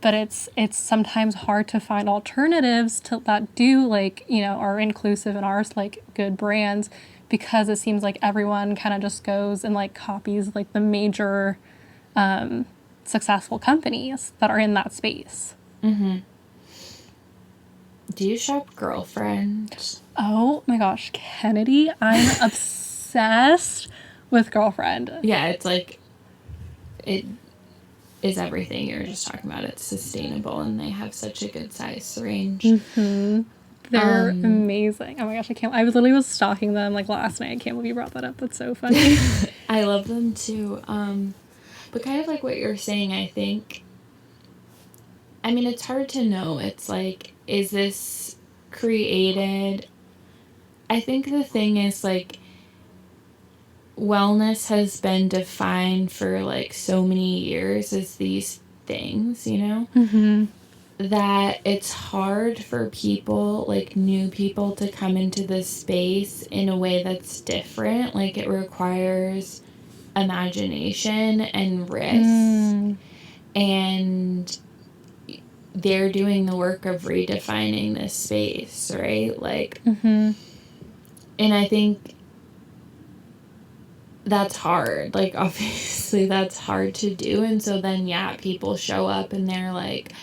But it's sometimes hard to find alternatives to that do like, you know, are inclusive and are like good brands, because it seems like everyone kind of just goes and like copies like the major successful companies that are in that space. Do you shop Girlfriend? Oh my gosh, Kennedy, I'm obsessed with Girlfriend. Yeah, it's like, it is everything you're just talking about. It's sustainable, and they have such a good size range. They're amazing. Oh my gosh, I literally was stalking them like last night. I can't believe you brought that up. That's so funny. I love them too. But kind of like what you're saying, I think, I mean, it's hard to know. It's like, is this created? I think the thing is, like, wellness has been defined for like so many years as these things, you know, that it's hard for people, like new people, to come into this space in a way that's different. Like, it requires imagination and risk, and they're doing the work of redefining this space, right? Like, and I think that's hard. Like, obviously that's hard to do. And so then, yeah, people show up and they're like,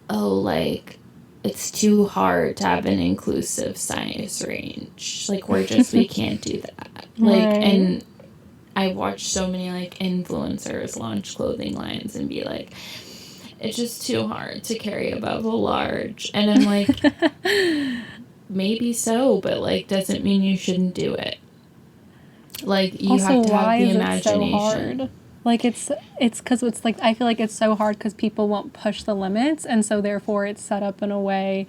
oh, like, it's too hard to have an inclusive size range. Like, we can't do that. Like, Right. And I watched so many, like, influencers launch clothing lines and be like, it's just too hard to carry above a large. And I'm like, maybe so, but, like, doesn't mean you shouldn't do it. Like, you Also, have to why have the is imagination. it so hard? Like, it's because it's like, I feel like it's so hard because people won't push the limits, and so therefore it's set up in a way,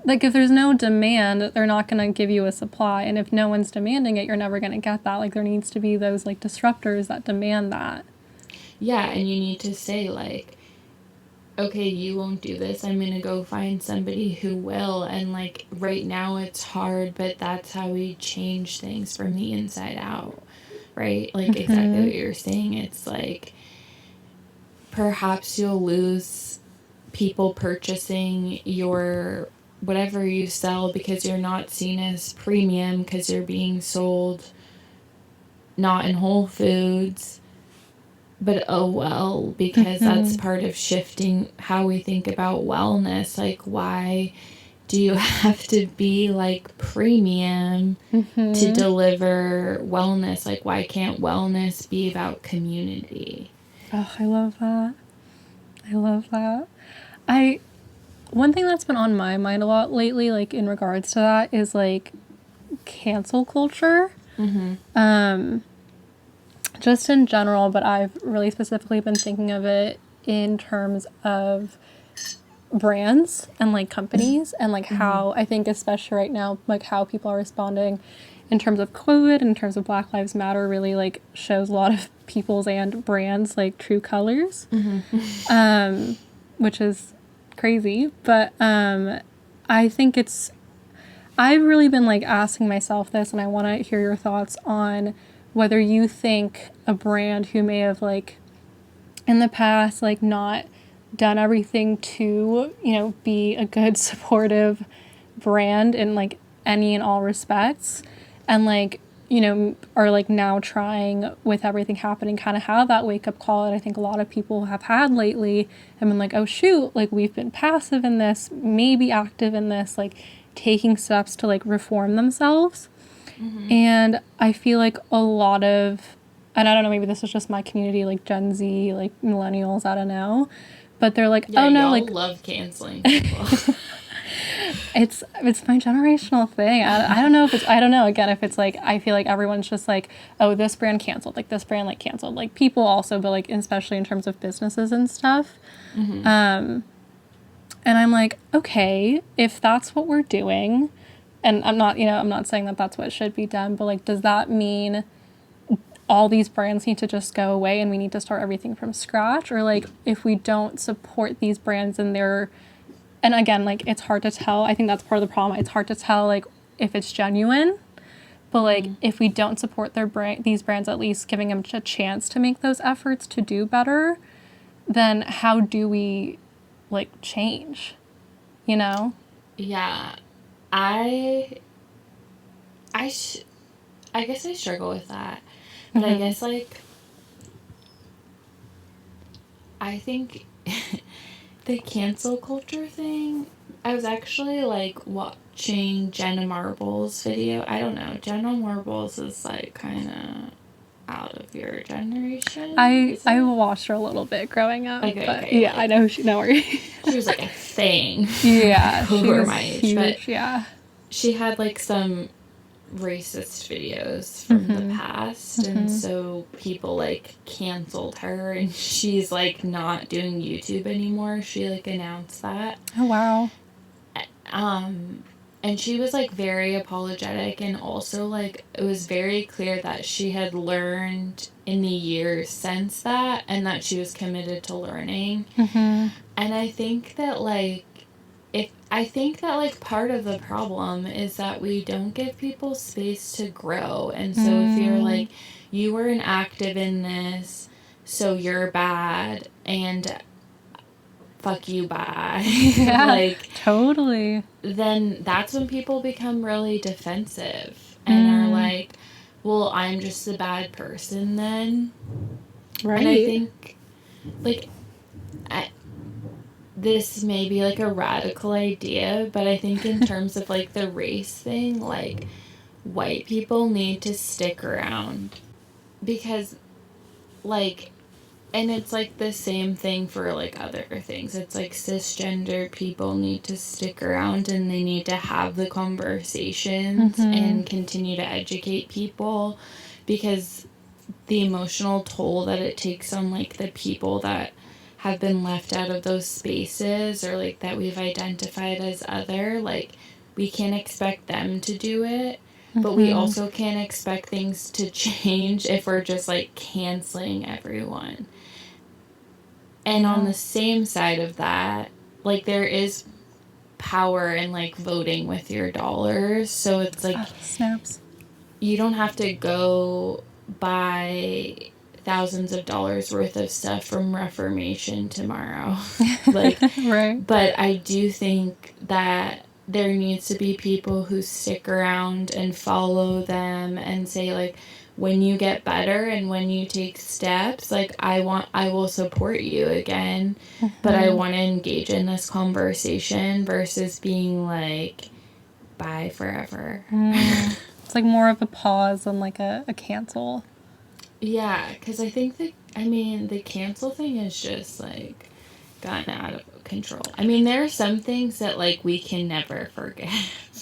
like, if there's no demand, they're not going to give you a supply, and if no one's demanding it, you're never going to get that. Like, there needs to be those like disruptors that demand that. Yeah, and you need to say, like, okay, you won't do this. I'm going to go find somebody who will. And, like, right now it's hard, but that's how we change things from the inside out, right? Like, exactly what you're saying. It's like, perhaps you'll lose people purchasing your whatever you sell because you're not seen as premium, because you're being sold not in Whole Foods. But oh well, because that's part of shifting how we think about wellness. Like, why do you have to be like premium to deliver wellness? Like, why can't wellness be about community? Oh, I love that. I love that. One thing that's been on my mind a lot lately, like in regards to that, is like cancel culture. Just in general, but I've really specifically been thinking of it in terms of brands and like companies and like how I think, especially right now, like how people are responding in terms of COVID, in terms of Black Lives Matter, really like shows a lot of people's and brands like true colors, which is crazy. But I think I've really been like asking myself this, and I want to hear your thoughts on whether you think a brand who may have like in the past like not done everything to, you know, be a good supportive brand in like any and all respects, and like, you know, are like now trying with everything happening kind of have that wake up call that I think a lot of people have had lately and been like, oh shoot, like we've been passive in this, maybe active in this, like taking steps to like reform themselves. And I feel like a lot of, and I don't know, maybe this is just my community, like Gen Z, like millennials, I don't know, but they're like, Yeah, oh no, y'all like love canceling people. It's my generational thing. I don't know if it's, I don't know, again, if it's like, I feel like everyone's just like, oh, this brand canceled, like this brand like canceled, like people also, but like especially in terms of businesses and stuff. And I'm like, okay, if that's what we're doing, and I'm not saying that that's what should be done, but like, does that mean all these brands need to just go away and we need to start everything from scratch? Or like, if we don't support these brands and they're, and again, like, it's hard to tell. I think that's part of the problem. It's hard to tell, like, if it's genuine. But, like, if we don't support these brands, at least giving them a chance to make those efforts to do better, then how do we, like, change? You know? Yeah. I guess I struggle with that. But I guess, like, I think the cancel culture thing, I was actually, like, watching Jenna Marbles' video. I don't know. Jenna Marbles is, like, kind of out of your generation. I watched her a little bit growing up. Okay, but okay, yeah, like, I know she, no worries. She was, like, a thing. Yeah, she over was my age. huge, But yeah. she had, like, some racist videos from the past, and so people, like, canceled her, and she's, like, not doing YouTube anymore. She, like, announced that. Oh, wow. And she was, like, very apologetic, and also, like, it was very clear that she had learned in the years since that, and that she was committed to learning. And I think that, like, part of the problem is that we don't give people space to grow. And so if you're like, you weren't active in this, so you're bad, and fuck you, bye. Yeah, like, totally. Then that's when people become really defensive and are like, well, I'm just a bad person then. Right. And I think, like, this may be, like, a radical idea, but I think in terms of, like, the race thing, like, white people need to stick around. Because, like, and it's, like, the same thing for, like, other things. It's, like, cisgender people need to stick around, and they need to have the conversations and continue to educate people, because the emotional toll that it takes on, like, the people that have been left out of those spaces, or, like, that we've identified as other, like, we can't expect them to do it, but we also can't expect things to change if we're just, like, canceling everyone. And on the same side of that, like, there is power in, like, voting with your dollars, so it's, like, snaps. You don't have to go buy thousands of dollars worth of stuff from Reformation tomorrow. Like, right. But I do think that there needs to be people who stick around and follow them and say, like, when you get better and when you take steps, like, I will support you again, but I want to engage in this conversation versus being like, bye forever. It's like more of a pause than like a cancel. Yeah, because I think the cancel thing is just, like, gotten out of control. I mean, there are some things that, like, we can never forget.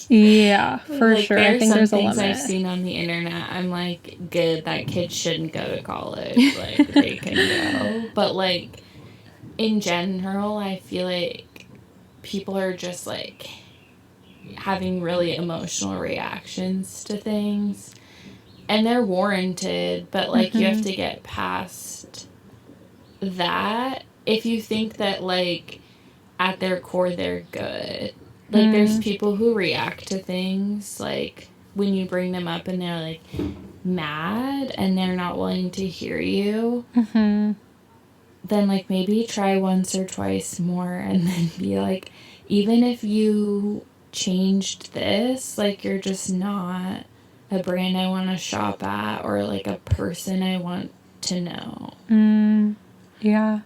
Yeah, for like, sure. I think there's a limit. I've seen on the internet, I'm like, good, that kid shouldn't go to college. Like, they can go. But, like, in general, I feel like people are just, like, having really emotional reactions to things. And they're warranted, but, like, you have to get past that if you think that, like, at their core they're good. Like, there's people who react to things, like, when you bring them up and they're, like, mad and they're not willing to hear you, then, like, maybe try once or twice more and then be like, even if you changed this, like, you're just not a brand I want to shop at, or, like, a person I want to know. Yeah.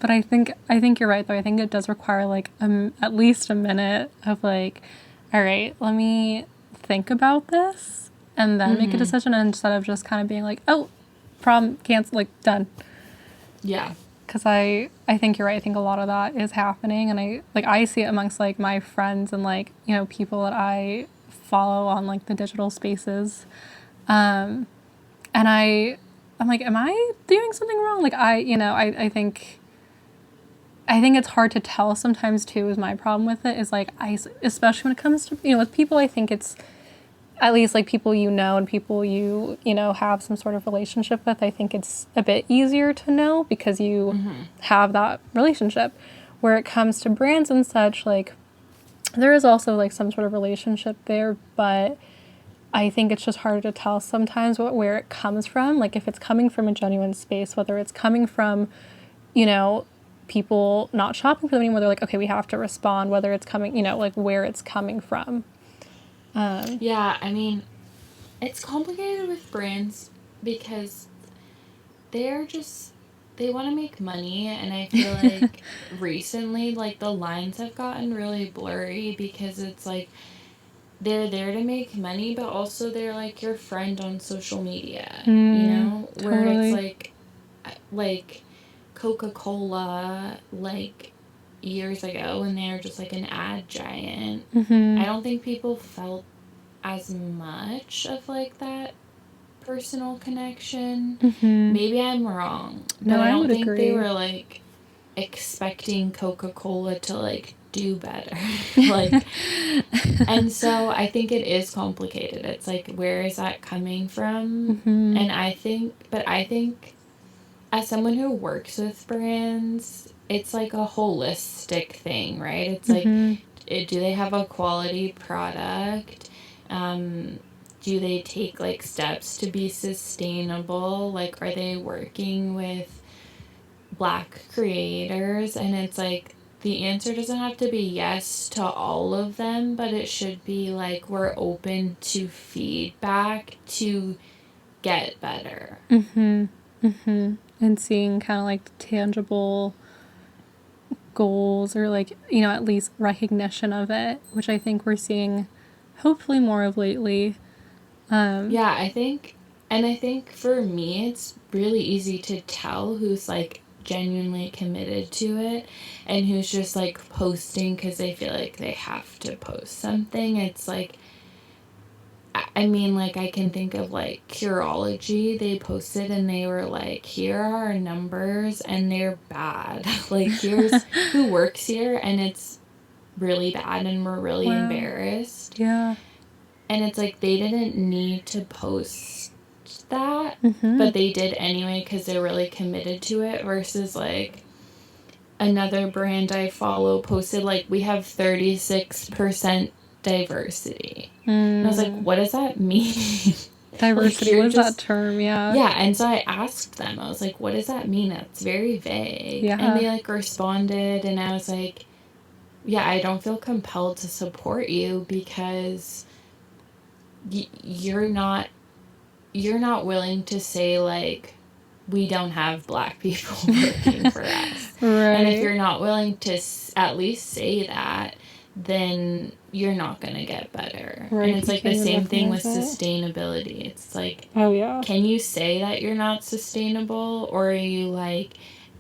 But I think you're right, though. I think it does require, like, at least a minute of, like, all right, let me think about this and then make a decision, instead of just kind of being like, oh, problem, cancel, like, done. Yeah. because I think you're right. I think a lot of that is happening, and I see it amongst like my friends and like, you know, people that I follow on like the digital spaces, and I'm like, am I doing something wrong? Like I think it's hard to tell sometimes too. Is my problem with it is like especially when it comes to, you know, with people. I think it's at least like people you know and people you know have some sort of relationship with. I think it's a bit easier to know because you have that relationship. Where it comes to brands and such, like there is also like some sort of relationship there, but I think it's just harder to tell sometimes where it comes from. Like if it's coming from a genuine space, whether it's coming from, you know, people not shopping for them anymore, they're like, okay, we have to respond, whether it's coming, you know, like where it's coming from. Yeah, I mean, it's complicated with brands because they want to make money, and I feel like recently, like, the lines have gotten really blurry because it's like they're there to make money, but also they're like your friend on social media, you know? Where Totally. it's like Coca-Cola, like years ago when they were just like an ad giant. I don't think people felt as much of like that personal connection. Maybe I'm wrong, but No, I I don't would think they agree. were like expecting Coca-Cola to like do better. Like, and so I think it is complicated. It's like, where is that coming from? And I think as someone who works with brands, it's like a holistic thing, right? It's like, do they have a quality product? Do they take like steps to be sustainable? Like, are they working with Black creators? And it's like, the answer doesn't have to be yes to all of them, but it should be like, we're open to feedback to get better. And seeing kind of like tangible goals or like, you know, at least recognition of it, which I think we're seeing hopefully more of lately. Yeah, I think for me, it's really easy to tell who's like genuinely committed to it and who's just like posting because they feel like they have to post something. It's like, I mean, like, I can think of like Curology. They posted and they were like, here are our numbers and they're bad. Like, here's who works here and it's really bad and we're really embarrassed. Yeah. And it's like, they didn't need to post that, but they did anyway because they're really committed to it, versus like another brand I follow posted like, we have 36% diversity. And I was like, what does that mean? Diversity, like, what is that term? Yeah. Yeah, and so I asked them, I was like, what does that mean? It's very vague. Yeah. And they like responded, and I was like, yeah, I don't feel compelled to support you because you're not willing to say like, we don't have Black people working for us. Right. And if you're not willing to at least say that, then you're not going to get better. Right, and it's you like the can't same thing with recognize it. sustainability. It's like, Oh yeah. can you say that you're not sustainable, or are you like,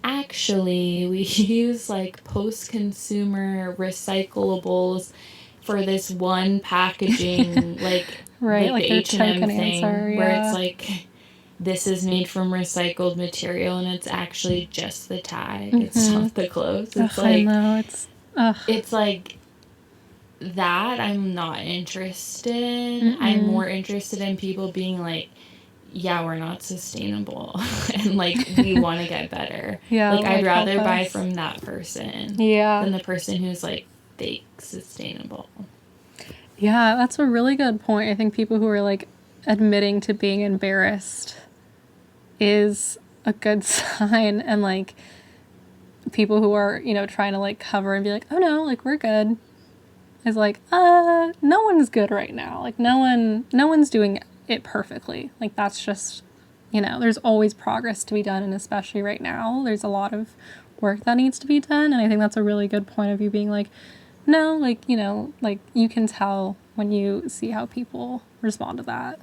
actually we use like post-consumer recyclables for this one packaging, like Right, like like the their H&M token thing, answer, where yeah. it's like, this is made from recycled material and it's actually just the tag. It's not the clothes. It's I like, know, it's like that I'm not interested in. I'm more interested in people being like, yeah, we're not sustainable and like, we want to get better. Yeah, like, I'd like, help rather buy us. from that person Yeah. than the person who's like fake sustainable. Yeah, that's a really good point. I think people who are like admitting to being embarrassed is a good sign, and like people who are, you know, trying to like cover and be like, oh no, like we're good, is like, no one's good right now. Like no one's doing it perfectly. Like that's just, you know, there's always progress to be done, and especially right now, there's a lot of work that needs to be done. And I think that's a really good point of you being like, no, like, you know, like you can tell when you see how people respond to that.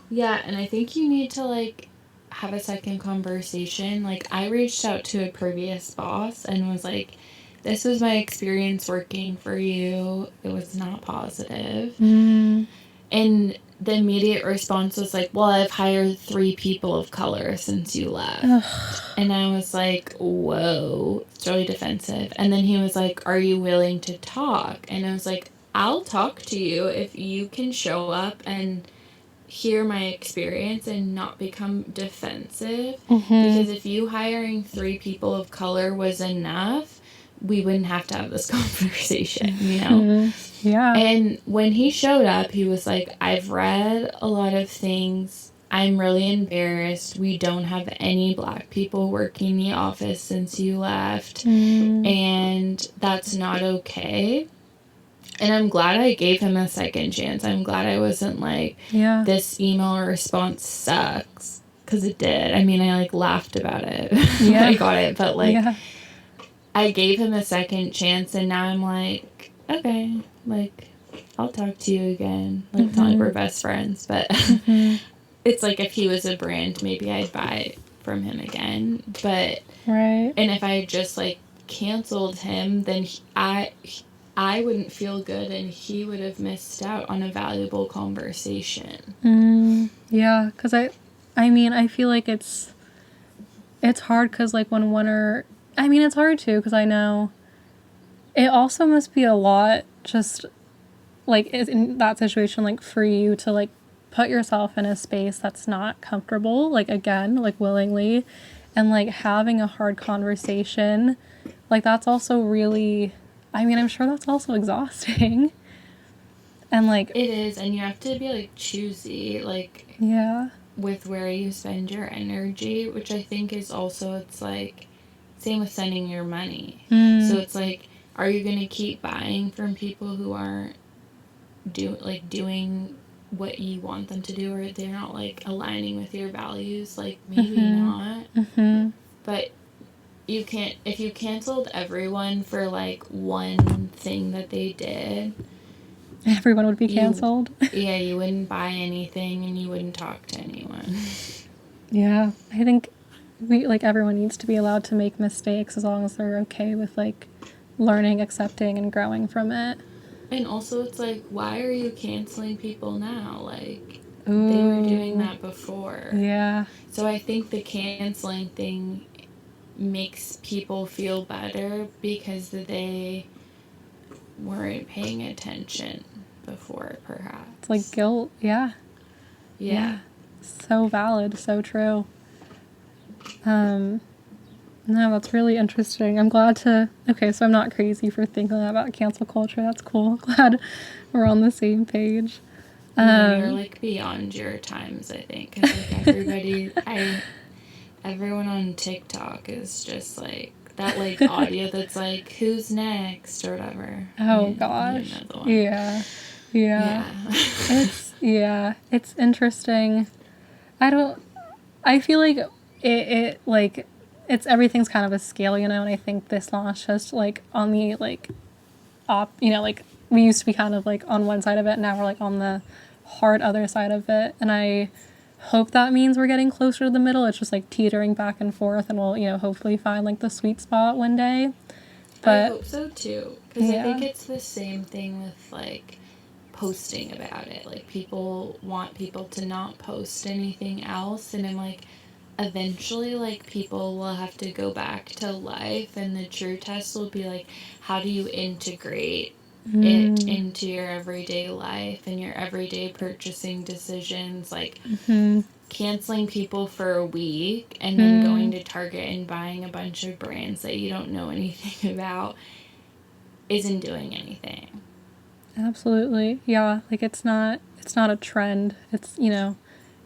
Yeah, and I think you need to like have a second conversation. Like, I reached out to a previous boss and was like, this was my experience working for you. It was not positive. Mm. And the immediate response was like, well, I've hired 3 people of color since you left. Ugh. And I was like, whoa, it's really defensive. And then he was like, are you willing to talk? And I was like, I'll talk to you if you can show up and hear my experience and not become defensive. Because if you hiring 3 people of color was enough, we wouldn't have to have this conversation, you know? Yeah. And when he showed up, he was like, I've read a lot of things. I'm really embarrassed. We don't have any Black people working the office since you left. And that's not okay. And I'm glad I gave him a second chance. I'm glad I wasn't like, Yeah. this email response sucks. Because it did. I mean, I like laughed about it. Yeah. I got it. But like, Yeah. I gave him a second chance, and now I'm like, okay, like, I'll talk to you again. Like, it's not like we're best friends, but it's like if he was a brand, maybe I'd buy from him again. But, Right. and if I had just, like, canceled him, then I wouldn't feel good, and he would have missed out on a valuable conversation. Yeah, because I mean, I feel like it's hard because, like, when one or, I mean, it's hard too because I know it also must be a lot just, like, in that situation, like, for you to, like, put yourself in a space that's not comfortable, like, again, like, willingly, and, like, having a hard conversation, like, that's also really, I mean, I'm sure that's also exhausting. And, like, It is, and you have to be, like, choosy, like, yeah. with where you spend your energy, which I think is also, it's like, same with sending your money. So it's like, are you going to keep buying from people who aren't doing what you want them to do, or they're not, like, aligning with your values? Like, maybe not. But you can't, if you canceled everyone for, like, one thing that they did, Everyone would be canceled. yeah, you wouldn't buy anything and you wouldn't talk to anyone. Yeah, I think everyone needs to be allowed to make mistakes as long as they're okay with, like, learning, accepting, and growing from it. And also, it's like, why are you canceling people now? Like, Ooh. they were doing that before. Yeah. So I think the canceling thing makes people feel better because they weren't paying attention before, perhaps. It's like guilt. Yeah. Yeah. So valid. So true. No, that's really interesting. I'm glad to, okay, so I'm not crazy for thinking about cancel culture. That's cool. Glad we're on the same page. You're, like, beyond your times, I think. 'Cause, like, everyone on TikTok is just, like, that, like, audio that's like, who's next, or whatever. Oh, gosh. You know the one. Yeah. It's interesting. I feel like it like, it's, everything's kind of a scale, you know, and I think this launch just, like, on the, like, you know, like, we used to be kind of, like, on one side of it, now we're, like, on the hard other side of it, and I hope that means we're getting closer to the middle. It's just, like, teetering back and forth, and we'll, you know, hopefully find, like, the sweet spot one day. But I hope so, too. Because I think it's the same thing with, like, posting about it. Like, people want people to not post anything else, and I'm like, eventually, like, people will have to go back to life, and the true test will be, like, how do you integrate it into your everyday life and your everyday purchasing decisions? Like, canceling people for a week and then going to Target and buying a bunch of brands that you don't know anything about isn't doing anything. Absolutely. Yeah, like, it's not a trend. It's, you know,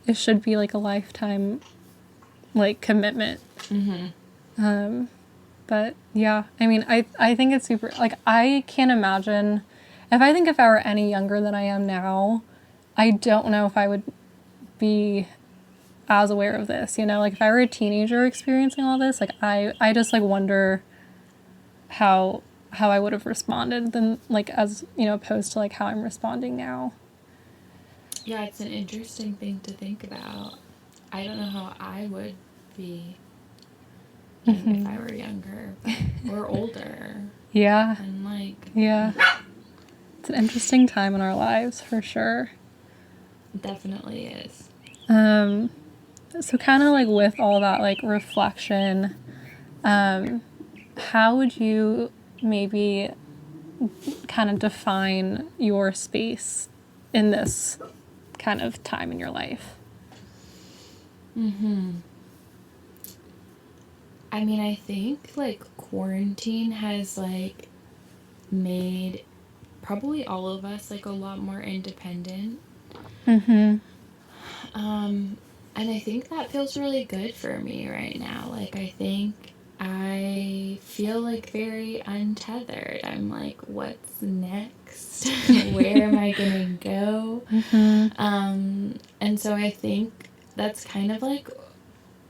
it should be, like, a lifetime, like, commitment. But yeah, I mean, I think it's super, like, I can't imagine, if I were any younger than I am now, I don't know if I would be as aware of this, you know, like, if I were a teenager experiencing all this, like, I just, like, wonder how I would have responded than, like, as, you know, opposed to, like, how I'm responding now. Yeah, it's an interesting thing to think about. I don't know how I would be Mhm. if I were younger or older. Yeah. And like, Yeah. It's an interesting time in our lives for sure. it definitely is. So kind of like with all that like reflection, how would you maybe kind of define your space in this kind of time in your life? I mean, I think like quarantine has like made probably all of us like a lot more independent. Mm-hmm. And I think that feels really good for me right now. Like, I think I feel like very untethered. I'm like, what's next? Where am I gonna go? And so I think that's kind of like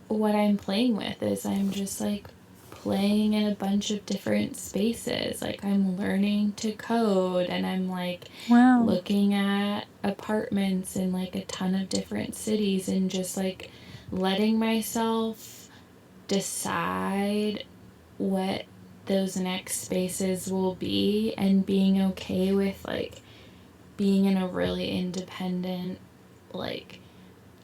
what I'm playing with is I'm just like playing in a bunch of different spaces. Like I'm learning to code and I'm like Wow. looking at apartments in like a ton of different cities and just like letting myself decide what those next spaces will be and being okay with like being in a really independent like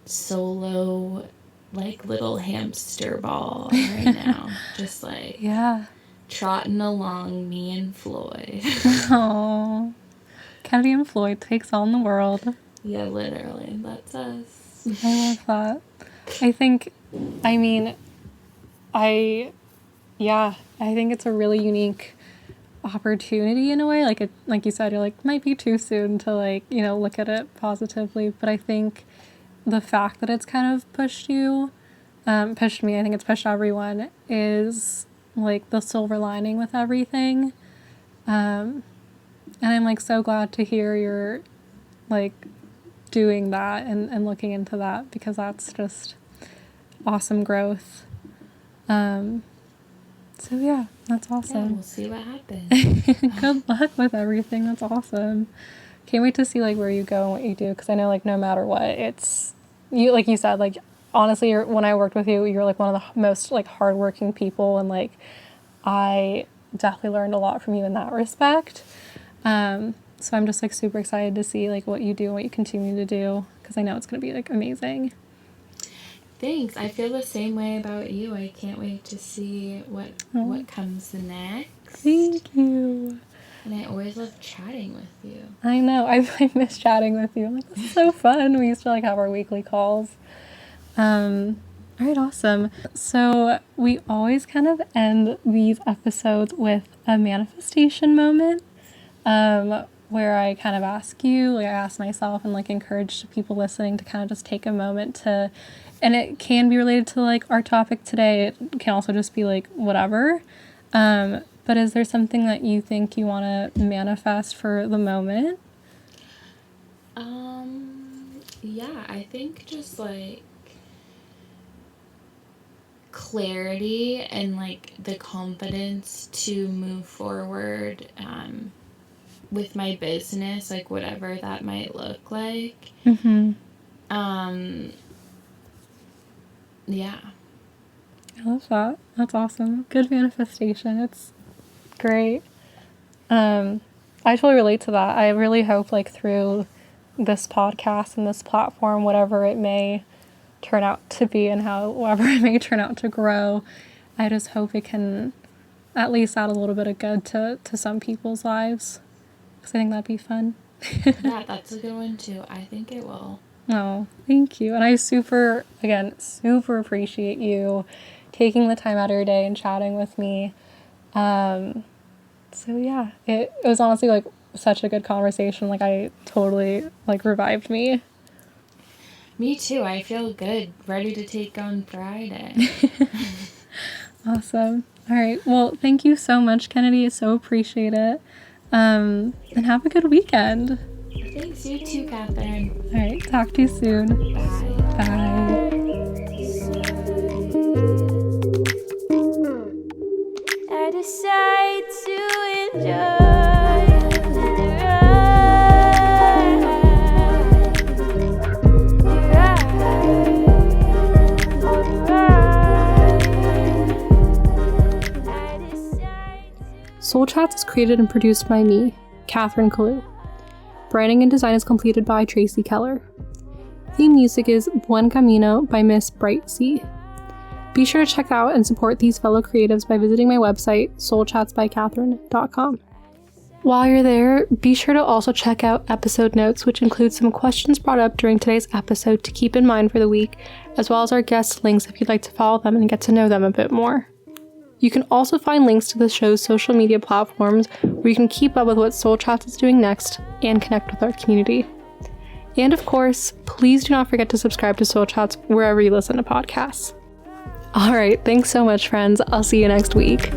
solo like little hamster ball right now, just like Yeah. trotting along, me and Floyd. Oh, Kennedy and Floyd takes on the world. Yeah, literally, that's us. I love that. I think, I mean, I think it's a really unique opportunity in a way. Like it, like you said, you're like, might be too soon to like, look at it positively. But I think the fact that it's kind of pushed me, I think it's pushed everyone, is like the silver lining with everything. And I'm like so glad to hear you're like doing that and looking into that because that's just awesome growth. So yeah, that's Yeah, awesome. we'll see what happens. Good luck with everything. That's awesome. Can't wait to see like where you go and what you do because I know like no matter what, it's you like you said like honestly when I worked with you, you're like one of the most like hardworking people and like I definitely learned a lot from you in that respect. So I'm just like super excited to see like what you do and what you continue to do because I know it's gonna be like amazing. Thanks. I feel the same way about you. I can't wait to see what comes next. Thank you. And I always love chatting with you. I know. I miss chatting with you. I'm like, this is so fun. We used to like have our weekly calls. All right, awesome. So we always kind of end these episodes with a manifestation moment, where I kind of ask you, like I ask myself and like encourage people listening to kind of just take a moment to, and it can be related to like our topic today. It can also just be like whatever. But is there something that you think you want to manifest for the moment? Yeah, I think just like clarity and like the confidence to move forward with my business, like whatever that might look like. Mm-hmm. Yeah. I love that. That's awesome. Good manifestation. It's great. I totally relate to that. I really hope like through this podcast and this platform, whatever it may turn out to be and however it may turn out to grow, I just hope it can at least add a little bit of good to some people's lives. Because I think that'd be fun. Yeah, that's a good one too. I think it will. Oh, thank you. And I super appreciate you taking the time out of your day and chatting with me. So yeah, it was honestly like such a good conversation. Like I totally like revived me. Me too. I feel good. Ready to take on Friday. Awesome. All right. Well, thank you so much, Kennedy. I so appreciate it. And have a good weekend. Thanks, you too, Catherine. All right. Talk to you soon. Bye. Bye. I decide to enjoy. The ride. Soul Chats is created and produced by me, Catherine Kalu. Branding and design is completed by Tracy Keller. Theme music is Buen Camino by Miss Brightsea. Be sure to check out and support these fellow creatives by visiting my website, soulchatsbycatherine.com. While you're there, be sure to also check out episode notes, which include some questions brought up during today's episode to keep in mind for the week, as well as our guest links if you'd like to follow them and get to know them a bit more. You can also find links to the show's social media platforms where you can keep up with what Soul Chats is doing next and connect with our community. And of course, please do not forget to subscribe to Soul Chats wherever you listen to podcasts. All right, thanks so much, friends. I'll see you next week.